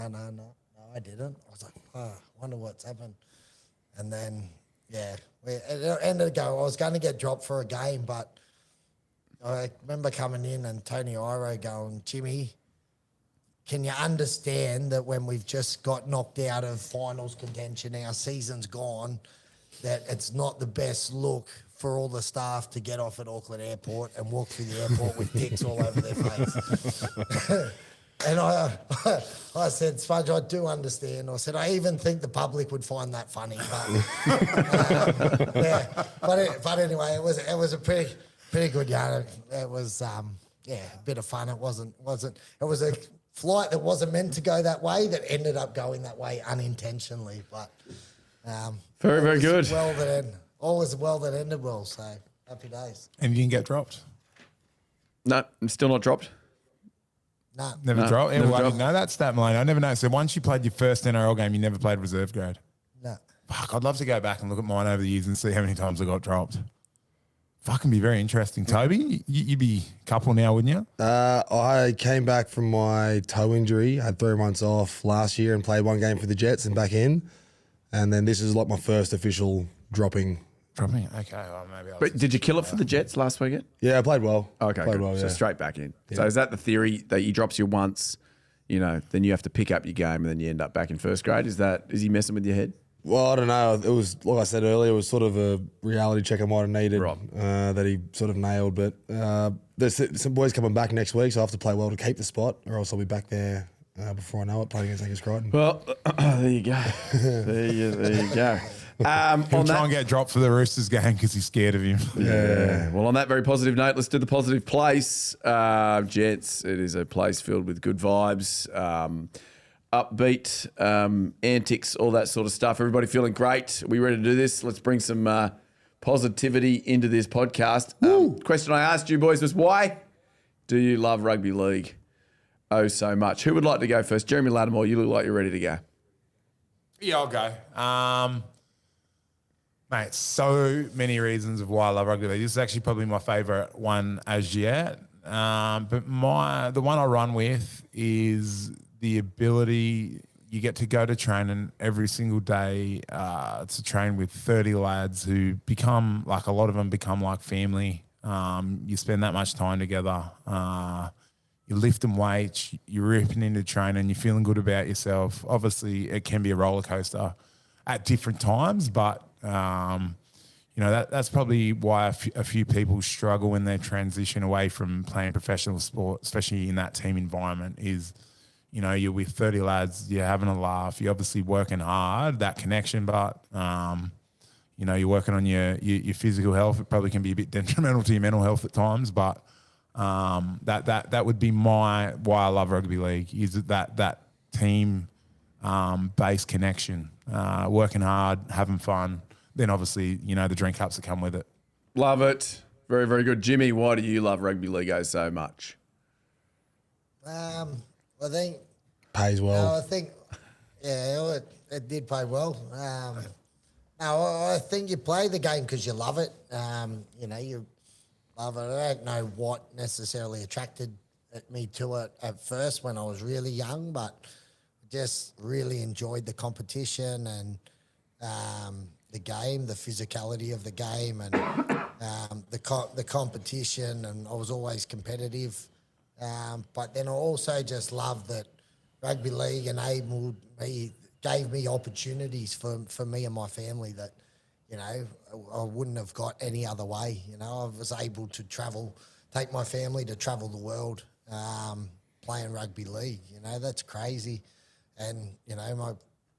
I didn't. I was like, "Oh, I wonder what's happened." And then, it ended up going. I was going to get dropped for a game, but I remember coming in and Tony Iro going, "Jimmy, can you understand that when we've just got knocked out of finals contention, our season's gone, that it's not the best look for all the staff to get off at Auckland Airport and walk through the airport with dicks all over their face?" And I said, "Spudge, I do understand." I said, "I even think the public would find that funny." But anyway, it was a pretty good yarn. It was a bit of fun. It wasn't. It was a flight that wasn't meant to go that way that ended up going that way unintentionally. But very, very good. All was well that ended well. So happy days. And you didn't get dropped? No, I'm still not dropped. No. Never dropped? Never I dropped. didn't know that stat, Maloney. I never know. So once you played your first NRL game, you never played reserve grade? No. Fuck, I'd love to go back and look at mine over the years and see how many times I got dropped. Fucking be very interesting. Toby, you'd be a couple now, wouldn't you? I came back from my toe injury, had 3 months off last year and played one game for the Jets and back in. And then this is like my first official dropping. Dropping? Okay, well, maybe I'll But did you kill it for the Jets last weekend? Yeah, I played well. Okay, played good. well, So yeah. straight back in. Yeah. So is that the theory that he drops you once, then you have to pick up your game and then you end up back in first grade? Is he messing with your head? Well, I don't know. It was, like I said earlier, it was sort of a reality check I might have needed that he sort of nailed. But there's some boys coming back next week, so I have to play well to keep the spot, or else I'll be back there before I know it, playing against Angus Kon. Well, there you go. There you go. He'll try and get dropped for the Roosters game because he's scared of him. Yeah. Well, on that very positive note, let's do the positive place. Jets, it is a place filled with good vibes, upbeat, antics, all that sort of stuff. Everybody feeling great? Are we ready to do this? Let's bring some positivity into this podcast. Question I asked you boys was, why do you love rugby league so much? Who would like to go first? Jeremy Lattimore, you look like you're ready to go. Yeah, I'll go. Mate, so many reasons of why I love rugby league. This is actually probably my favourite one as yet. But the one I run with is the ability you get to go to training every single day to train with 30 lads who become like, a lot of them become like family. You spend that much time together. You're lifting weights, you're ripping into training, you're feeling good about yourself. Obviously, it can be a roller coaster at different times, but that's probably why a few people struggle in their transition away from playing professional sport, especially in that team environment. Is you're with 30 lads, you're having a laugh, you're obviously working hard, that connection, but you're working on your physical health. It probably can be a bit detrimental to your mental health at times, but that would be why I love rugby league, is that team based connection, working hard, having fun. Then obviously, the drink cups that come with it. Love it. Very, very good. Jimmy, why do you love rugby league so much? I think Pays well. I think, it did pay well. I think you play the game because you love it. You love it. I don't know what necessarily attracted me to it at first when I was really young, but just really enjoyed the competition and the game, the physicality of the game, and the competition. And I was always competitive. But then I also just loved that rugby league gave me opportunities for me and my family that, I wouldn't have got any other way. I was able to take my family to travel the world playing rugby league. That's crazy. And, my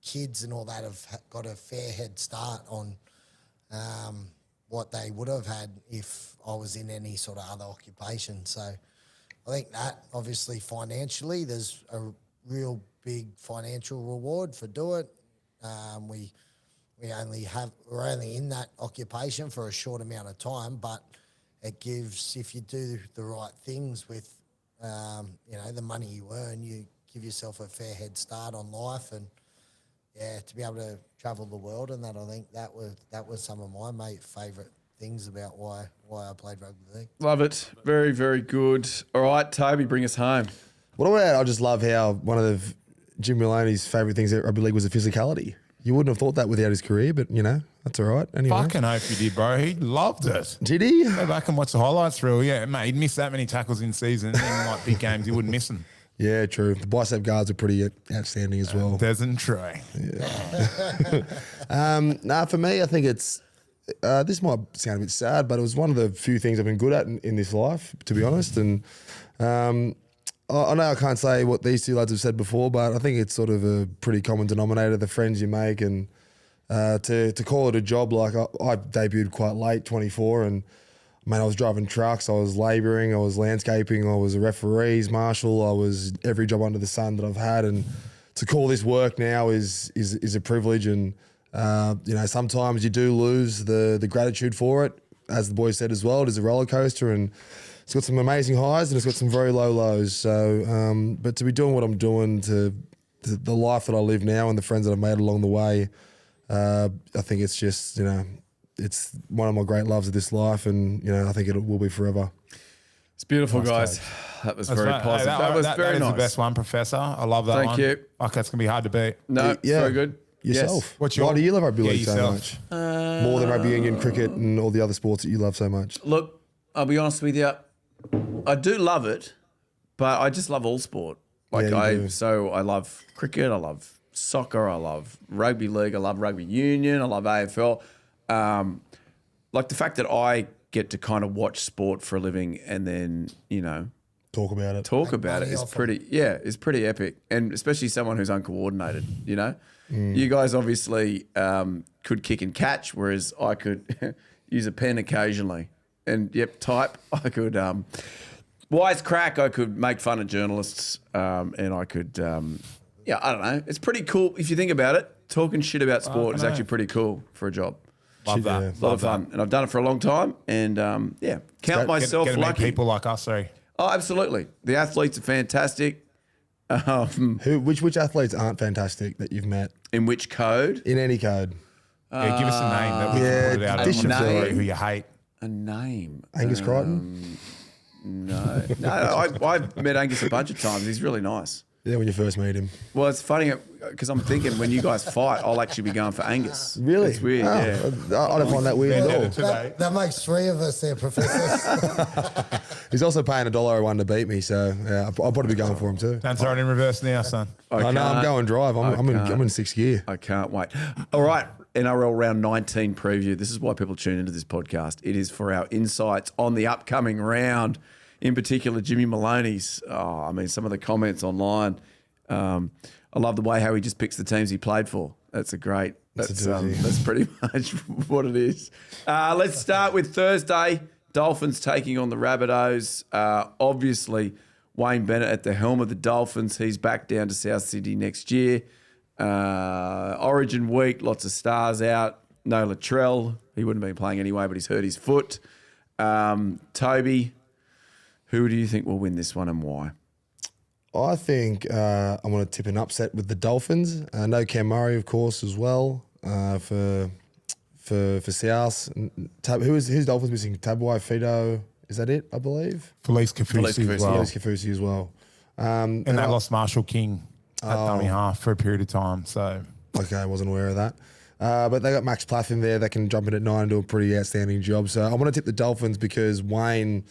kids and all that have got a fair head start on what they would have had if I was in any sort of other occupation. So I think that obviously financially there's a real big financial reward for doing it. We're only in that occupation for a short amount of time, but it gives, if you do the right things with the money you earn, you give yourself a fair head start on life, and to be able to travel the world and that, I think that was some of my favourite things about why I played rugby league. Love it. Very, very good. All right, Toby, bring us home. What about, I just love how one of Jim Milani's favourite things at rugby league was the physicality. You wouldn't have thought that without his career, but, that's all right. Anyway. Fucking hope you did, bro. He loved it. Did he? Go back and watch the highlights reel. Yeah, mate, he'd miss that many tackles in season. In like big games, he wouldn't miss them. Yeah, true. The bicep guards are pretty outstanding as well. Des and Trey. Yeah. For me, I think it's, this might sound a bit sad, but it was one of the few things I've been good at in this life, to be honest. And I know I can't say what these two lads have said before, but I think it's sort of a pretty common denominator, the friends you make, and to call it a job. Like I debuted quite late, 24, and I was driving trucks, I was labouring, I was landscaping, I was a referee's marshal, I was every job under the sun that I've had, and to call this work now is a privilege. And sometimes you do lose the gratitude for it, as the boys said as well. It is a roller coaster, and it's got some amazing highs and it's got some very low lows. So, but to be doing what I'm doing, to the life that I live now and the friends that I've made along the way, I think it's just, it's one of my great loves of this life, and, I think it will be forever. It's beautiful, guys. That was very positive. That was very nice. That is the best one, Professor. I love that one. Thank you. Like, that's going to be hard to beat. No, very good. Yourself. Yes. Why do you love rugby league so yourself. much? More than rugby union, cricket, and all the other sports that you love so much? Look, I'll be honest with you. I do love it, but I just love all sport. I love cricket, I love soccer, I love rugby league, I love rugby union, I love AFL. Like the fact that I get to kind of watch sport for a living and then, Talk about it. Is pretty epic. And especially someone who's uncoordinated, You guys obviously could kick and catch, whereas I could use a pen occasionally. And type. I could wisecrack. I could make fun of journalists, and I could, I don't know. It's pretty cool if you think about it. Talking shit about sport is actually pretty cool for a job. Love that. Yeah. A lot of fun, and I've done it for a long time. And count myself Get to meet lucky. people like us, sorry. Oh, absolutely. The athletes are fantastic. Which athletes aren't fantastic that you've met? In which code? In any code. Yeah, give us a name that we can put it out dish on them the through. story who you hate. A name. Angus Crichton? No, I've met Angus a bunch of times. He's really nice. Yeah, when you first meet him. Well, it's funny because I'm thinking when you guys fight, I'll actually be going for Angus. Really? It's weird, yeah. I don't find that weird at all. That makes 3 of us there, professors. He's also paying $1.01 to beat me, so yeah, I'll probably be going for him too. Don't throw it in reverse now, son. I know, I'm going drive. I'm in 6th gear. I can't wait. All right, NRL round 19 preview. This is why people tune into this podcast. It is for our insights on the upcoming round. In particular, Jimmy Maloney's. Some of the comments online. I love the way how he just picks the teams he played for. That's that's pretty much what it is. Let's start with Thursday. Dolphins taking on the Rabbitohs. Obviously, Wayne Bennett at the helm of the Dolphins. He's back down to South Sydney next year. Origin week, lots of stars out. No Latrell. He wouldn't have been playing anyway, but he's hurt his foot. Toby. Who do you think will win this one and why? I think I'm going to tip an upset with the Dolphins. No Cam Murray, of course, as well for South. Who's Dolphins missing? Tabuai, Fido. Is that it? I believe. Felice Kafusi as well. Felice Kafusi as well. And they lost Marshall King at dummy half for a period of time. So okay, I wasn't aware of that. But they got Max Plath in there that can jump in at 9 and do a pretty outstanding job. So I want to tip the Dolphins because Wayne,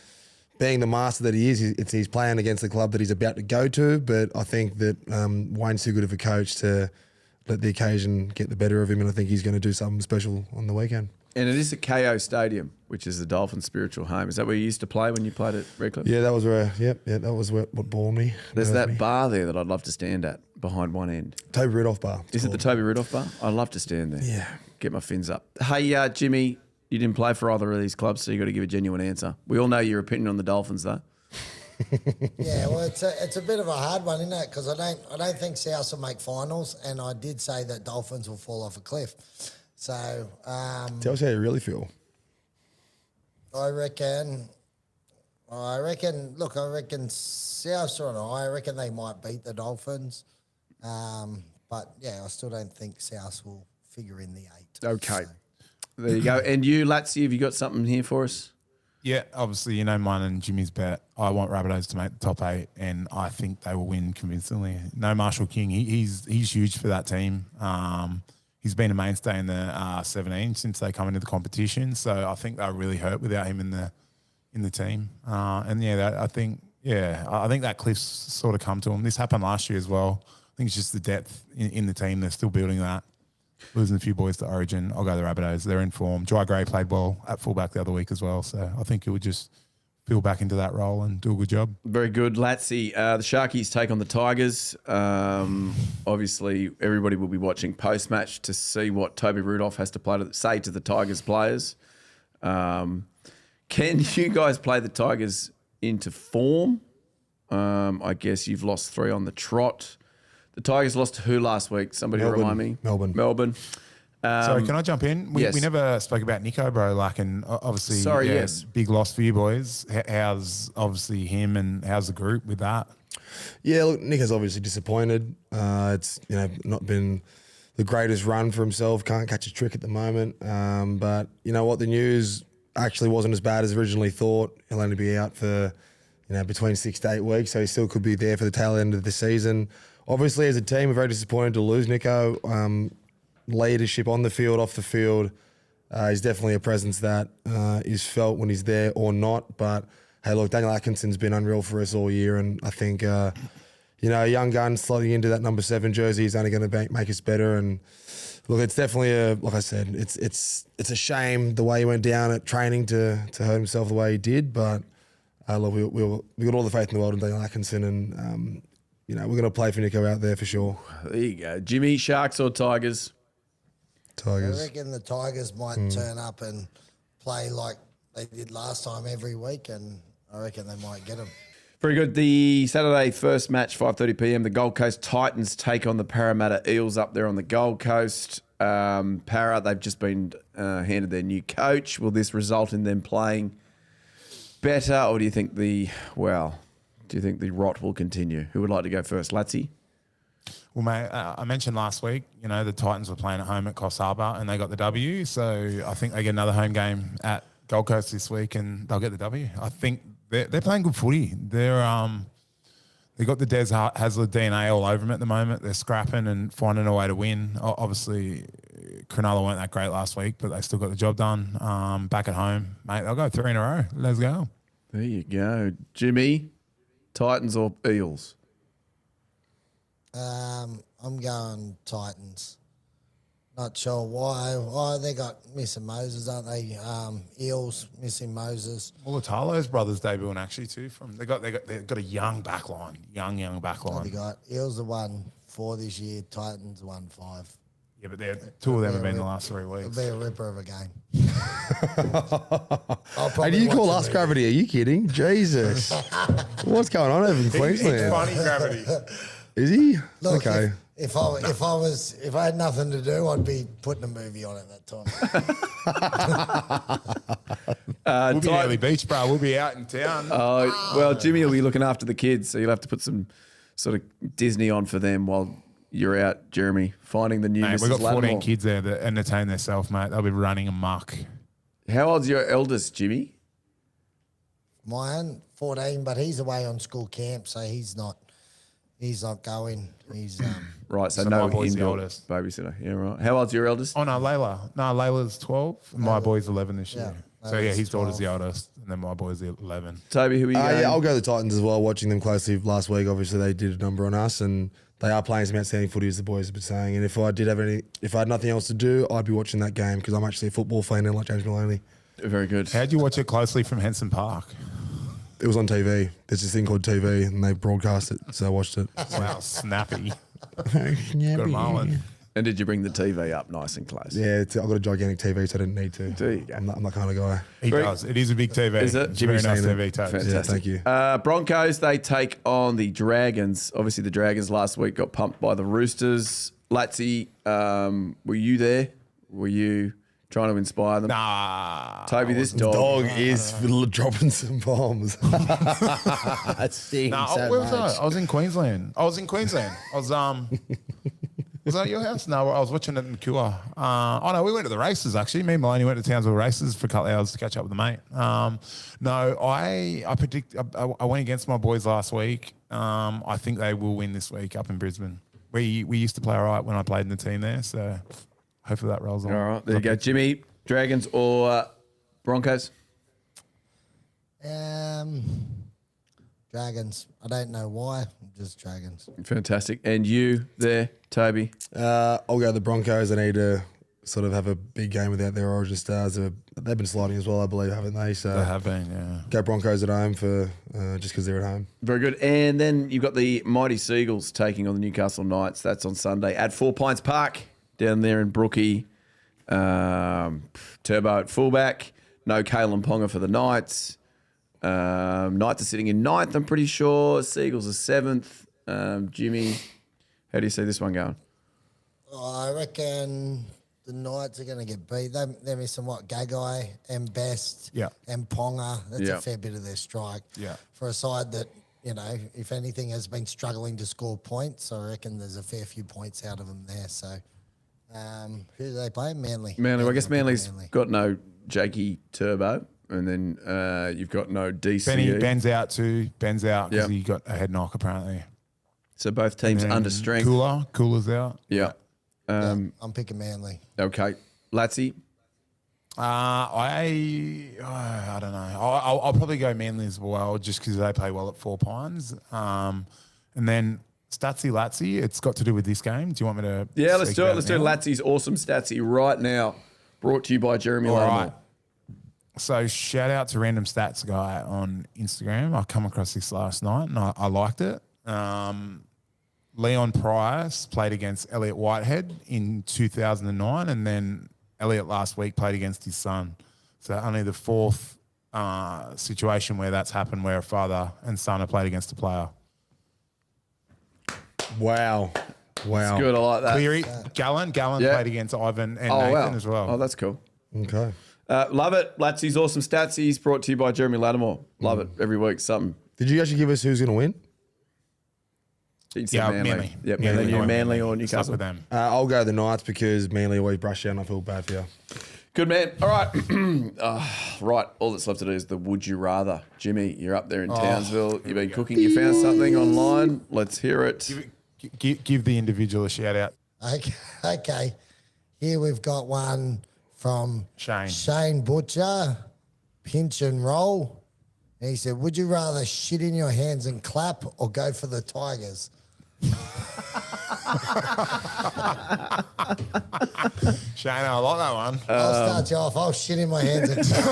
being the master that he is, he's playing against the club that he's about to go to. But I think that Wayne's too good of a coach to let the occasion get the better of him, and I think he's going to do something special on the weekend. And it is at KO Stadium, which is the Dolphins' spiritual home. Is that where you used to play when you played at Redcliffe? Yeah, that was where. That was what bore me. There's that bar there that I'd love to stand at behind one end. Toby Rudolph bar. Is it the Toby Rudolph bar? I'd love to stand there. Yeah. Get my fins up. Hey, Jimmy, you didn't play for either of these clubs, so you got to give a genuine answer. We all know your opinion on the Dolphins, though. Yeah, well, it's a bit of a hard one, isn't it? Because I don't think South will make finals, and I did say that Dolphins will fall off a cliff. So tell us how you really feel. I reckon. Look, I reckon South I reckon they might beat the Dolphins, but yeah, I still don't think South will figure in the 8. Okay. There you go. And you, Latsy, have you got something here for us? yeah, obviously mine and Jimmy's bet. I want Rabbitohs to make the top 8, and I think they will win convincingly. No Marshall King, he's huge for that team. He's been a mainstay in the 17 since they come into the competition. So I think they're really hurt without him in the team. I think that cliff's sort of come to them. This happened last year as well. I think it's just the depth in the team. They're still building that. Losing a few boys to Origin. I'll go the Rabbitohs. They're in form. Dry Gray played well at fullback the other week as well. So I think he would just feel back into that role and do a good job. Very good. Latsy, the Sharkies take on the Tigers. Obviously, everybody will be watching post-match to see what Toby Rudolph has to say to the Tigers players. Can you guys play the Tigers into form? I guess you've lost 3 on the trot. The Tigers lost to who last week? Somebody remind me. Melbourne. Sorry, can I jump in? We never spoke about Nico, bro. And obviously, yes. Big loss for you boys. How's obviously him and how's the group with that? Yeah, look, Nico's obviously disappointed. It's not been the greatest run for himself. Can't catch a trick at the moment. But you know what? The news actually wasn't as bad as originally thought. He'll only be out for between 6 to 8 weeks, so he still could be there for the tail end of the season. Obviously, as a team, we're very disappointed to lose Nico. Leadership on the field, off the field, he's definitely a presence that is felt when he's there or not. But hey, look, Daniel Atkinson's been unreal for us all year, and I think a young gun slotting into that number 7 jersey is only going to make us better. And look, it's definitely like I said, it's a shame the way he went down at training to hurt himself the way he did. But look, we got all the faith in the world in Daniel Atkinson, and we're going to play for Nico out there for sure. There you go. Jimmy, Sharks or Tigers? Tigers. I reckon the Tigers might turn up and play like they did last time every week, and I reckon they might get them. Very good. The Saturday first match, 5:30 p.m. The Gold Coast Titans take on the Parramatta Eels up there on the Gold Coast. Para, they've just been handed their new coach. Will this result in them playing better, or do you think the rot will continue? Who would like to go first? Latsy? Well, mate, I mentioned last week, the Titans were playing at home at Coffs Harbour and they got the W. So I think they get another home game at Gold Coast this week and they'll get the W. I think they're playing good footy. They got the Des Hasler DNA all over them at the moment. They're scrapping and finding a way to win. Obviously, Cronulla weren't that great last week, but they still got the job done. Back at home, mate, they'll go 3 in a row. Let's go. There you go. Jimmy, Titans or Eels? I'm going Titans. Not sure why. Oh, they got missing Moses, aren't they? Eels missing Moses. Well, the Talos brothers debuting actually too. They've got a young backline, young What backline. they got? Eels are 1-4 this year. Titans 1-5. Yeah, but two of them have been the last 3 weeks. It'll be a ripper of a game. And you call us gravity? Are you kidding? Jesus. What's going on over in It's Queensland? funny gravity. Is he? Look, Okay. if I had nothing to do, I'd be putting a movie on at that time. We'll be early beach, bro. We'll be out in town. Well, Jimmy will be looking after the kids, so you'll have to put some sort of Disney on for them while you're out, Jeremy, finding the new Mate, Mrs. we've got 14 Lattimore. kids there that entertain themselves, mate. They'll be running amok. How old's your eldest, Jimmy? Mine 14, but he's away on school camp, so he's not going. He's Right, so So no my boy's the indoor oldest. babysitter. Yeah, right. How old's your eldest? Oh, no, Layla. No, Layla's 12. And my boy's 11 this year. Yeah, So, yeah, Layla's his daughter's 12. the oldest, and then my boy's the 11. Toby, who are you going? Yeah, I'll go the Titans as well. Watching them closely last week, obviously they did a number on us, and they are playing some outstanding footy, as the boys have been saying. And if I had nothing else to do, I'd be watching that game because I'm actually a football fan and like James Maloney. Very good. How'd you watch it closely from Henson Park? It was on TV. There's this thing called TV, and they broadcast it, so I watched it. Wow, snappy. Got a Marlin. And did you bring the TV up nice and close? Yeah, I've got a gigantic TV, so I didn't need to. There you go. I'm that kind of guy. He does. It is a big TV. Is it? It's Jimmy's very nice saying TV, it. Toby. Fantastic. Yeah, thank you. Broncos, they take on the Dragons. Obviously, the Dragons last week got pumped by the Roosters. Latsy, were you there? Were you trying to inspire them? Nah. Toby, this dog. Dog is dropping some bombs. That stings Nah, so where was much. I? I was in Queensland. I was was that at your house? No, I was watching it in Kua. Oh no, we went to the races actually. Me and Maloney went to Townsville races for a couple of hours to catch up with the mate. No, I went against my boys last week. I think they will win this week up in Brisbane. We used to play all right when I played in the team there, so hopefully that rolls on. All right, there you go. Jimmy, Dragons or Broncos? Dragons. I don't know why. Just Dragons. Fantastic. And you there, Toby? I'll go the Broncos. They need to sort of have a big game without their Origin stars. They've been sliding as well, I believe, haven't they? So They have been, yeah. go Broncos at home for just because they're at home. Very good. And then you've got the mighty Seagulls taking on the Newcastle Knights. That's on Sunday at 4 Pints Park down there in Brookie. Turbo at fullback. No Kalen Ponga for the Knights. Knights are sitting in 9th, I'm pretty sure. Seagulls are 7th. Jimmy, how do you see this one going? I reckon the Knights are going to get beat. They're missing Gagai and Best Yeah. and Ponga. That's Yeah. a fair bit of their strike. Yeah. For a side that, if anything, has been struggling to score points, I reckon there's a fair few points out of them there. So, who do they play? Manly. Manly. I guess I'll pick Manly's Manly. got no Jakey Turbo, and then you've got no DCE. Ben's out too. Ben's out because Yeah. he got a head knock apparently. So both teams And under strength. Cooler's out. Yeah. I'm picking Manly. Okay. Latsy. I don't know. I'll probably go Manly as well, just because they play well at 4 Pines. And then Statsy Latsy. It's got to do with this game. Do you want me to? Yeah, let's speak do it. about Let's do now? Latsy's awesome statsy right now. Brought to you by Jeremy All Lattimore. right. So shout out to Random Stats Guy on Instagram. I come across this last night and I liked it. Leon Price played against Elliot Whitehead in 2009, and then Elliot last week played against his son. So only the fourth situation where that's happened, where a father and son have played against a player. Wow. Wow. Good, I like that. Cleary, Gallen Yeah. played against Ivan and Oh, Nathan wow. as well. Oh, that's cool. Okay. Love it. Latsy's awesome statsies brought to you by Jeremy Lattimore. Love it. Every week, something. Did you actually give us who's going to win? You said Yeah, Manly. Manly. Yep, Manly. Manly or Stuck Newcastle. with them. I'll go the Knights because Manly always brush you and I feel bad for you. Good man. All right. Right. All that's left to do is the would you rather. Jimmy, you're up there in Townsville. You've been cooking. You found something online. Let's hear it. Give the individual a shout out. Okay. Here we've got one from Shane Butcher, pinch and roll. And he said, would you rather shit in your hands and clap or go for the Tigers? Shane, I like that one. I'll start you off. I'll shit in my hands and clap.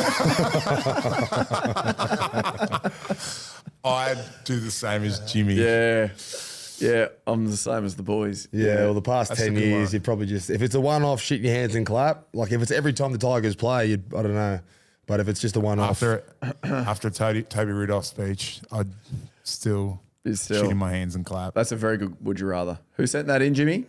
I'd do the same as Jimmy. Yeah, I'm the same as the boys. Yeah, well, the past That's 10 a good years, one. you'd probably just, if it's a one-off, shit your hands and clap. Like if it's every time the Tigers play, I don't know. But if it's just a one-off. After Toby Rudolph's speech, I'd still shit in my hands and clap. That's a very good would you rather. Who sent that in, Jimmy?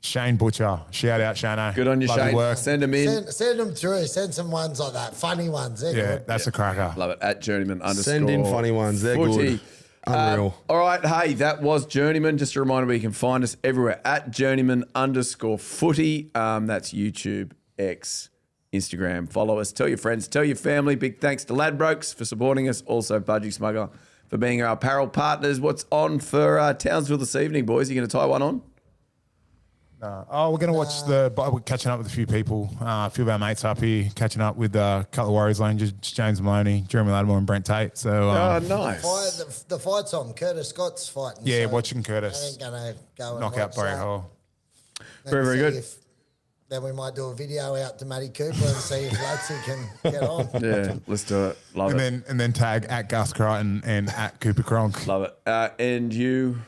Shane Butcher. Shout out, Shane. Good on you, Lovely Shane. work. Send them in. Send them through. Send some ones like that. Funny ones. They're Yeah, good. that's a cracker. Love it. At Journeymen _ Send in funny ones. They're footy. good. Unreal. All right. Hey, that was Journeyman. Just a reminder, you can find us everywhere at Journeyman _ footy. That's YouTube, X, Instagram. Follow us. Tell your friends. Tell your family. Big thanks to Ladbrokes for supporting us. Also, Budgy Smuggler for being our apparel partners. What's on for Townsville this evening, boys? Are you going to tie one on? We're going to watch we're catching up with a few people. A few of our mates up here, catching up with a couple of Warriors Rangers, James Maloney, Jeremy Lattimore and Brent Tate. So, Nice. The fight's on. Curtis Scott's fighting. yeah, so watching I Curtis ain't going to go and knock out watch Barry that. Hall. Very, very good. Then we might do a video out to Matty Cooper and see if Latsy can get on. Yeah, let's do it. Love it. And then tag at Gus Crichton and at Cooper Cronk. Love it. And you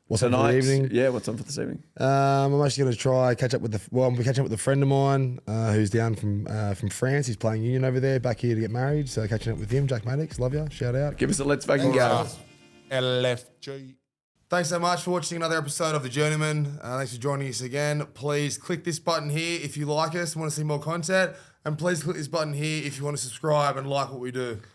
What's on for tonight? the evening? Yeah, what's on for this evening? I'm actually going to try catch up with I'm catching up with a friend of mine who's down from France. He's playing union over there, back here to get married. So catching up with him, Jack Maddox, love you, shout out. Give us a let's fucking go. LFG. Thanks so much for watching another episode of The Journeyman. Thanks for joining us again. Please click this button here if you like us and want to see more content. And please click this button here if you want to subscribe and like what we do.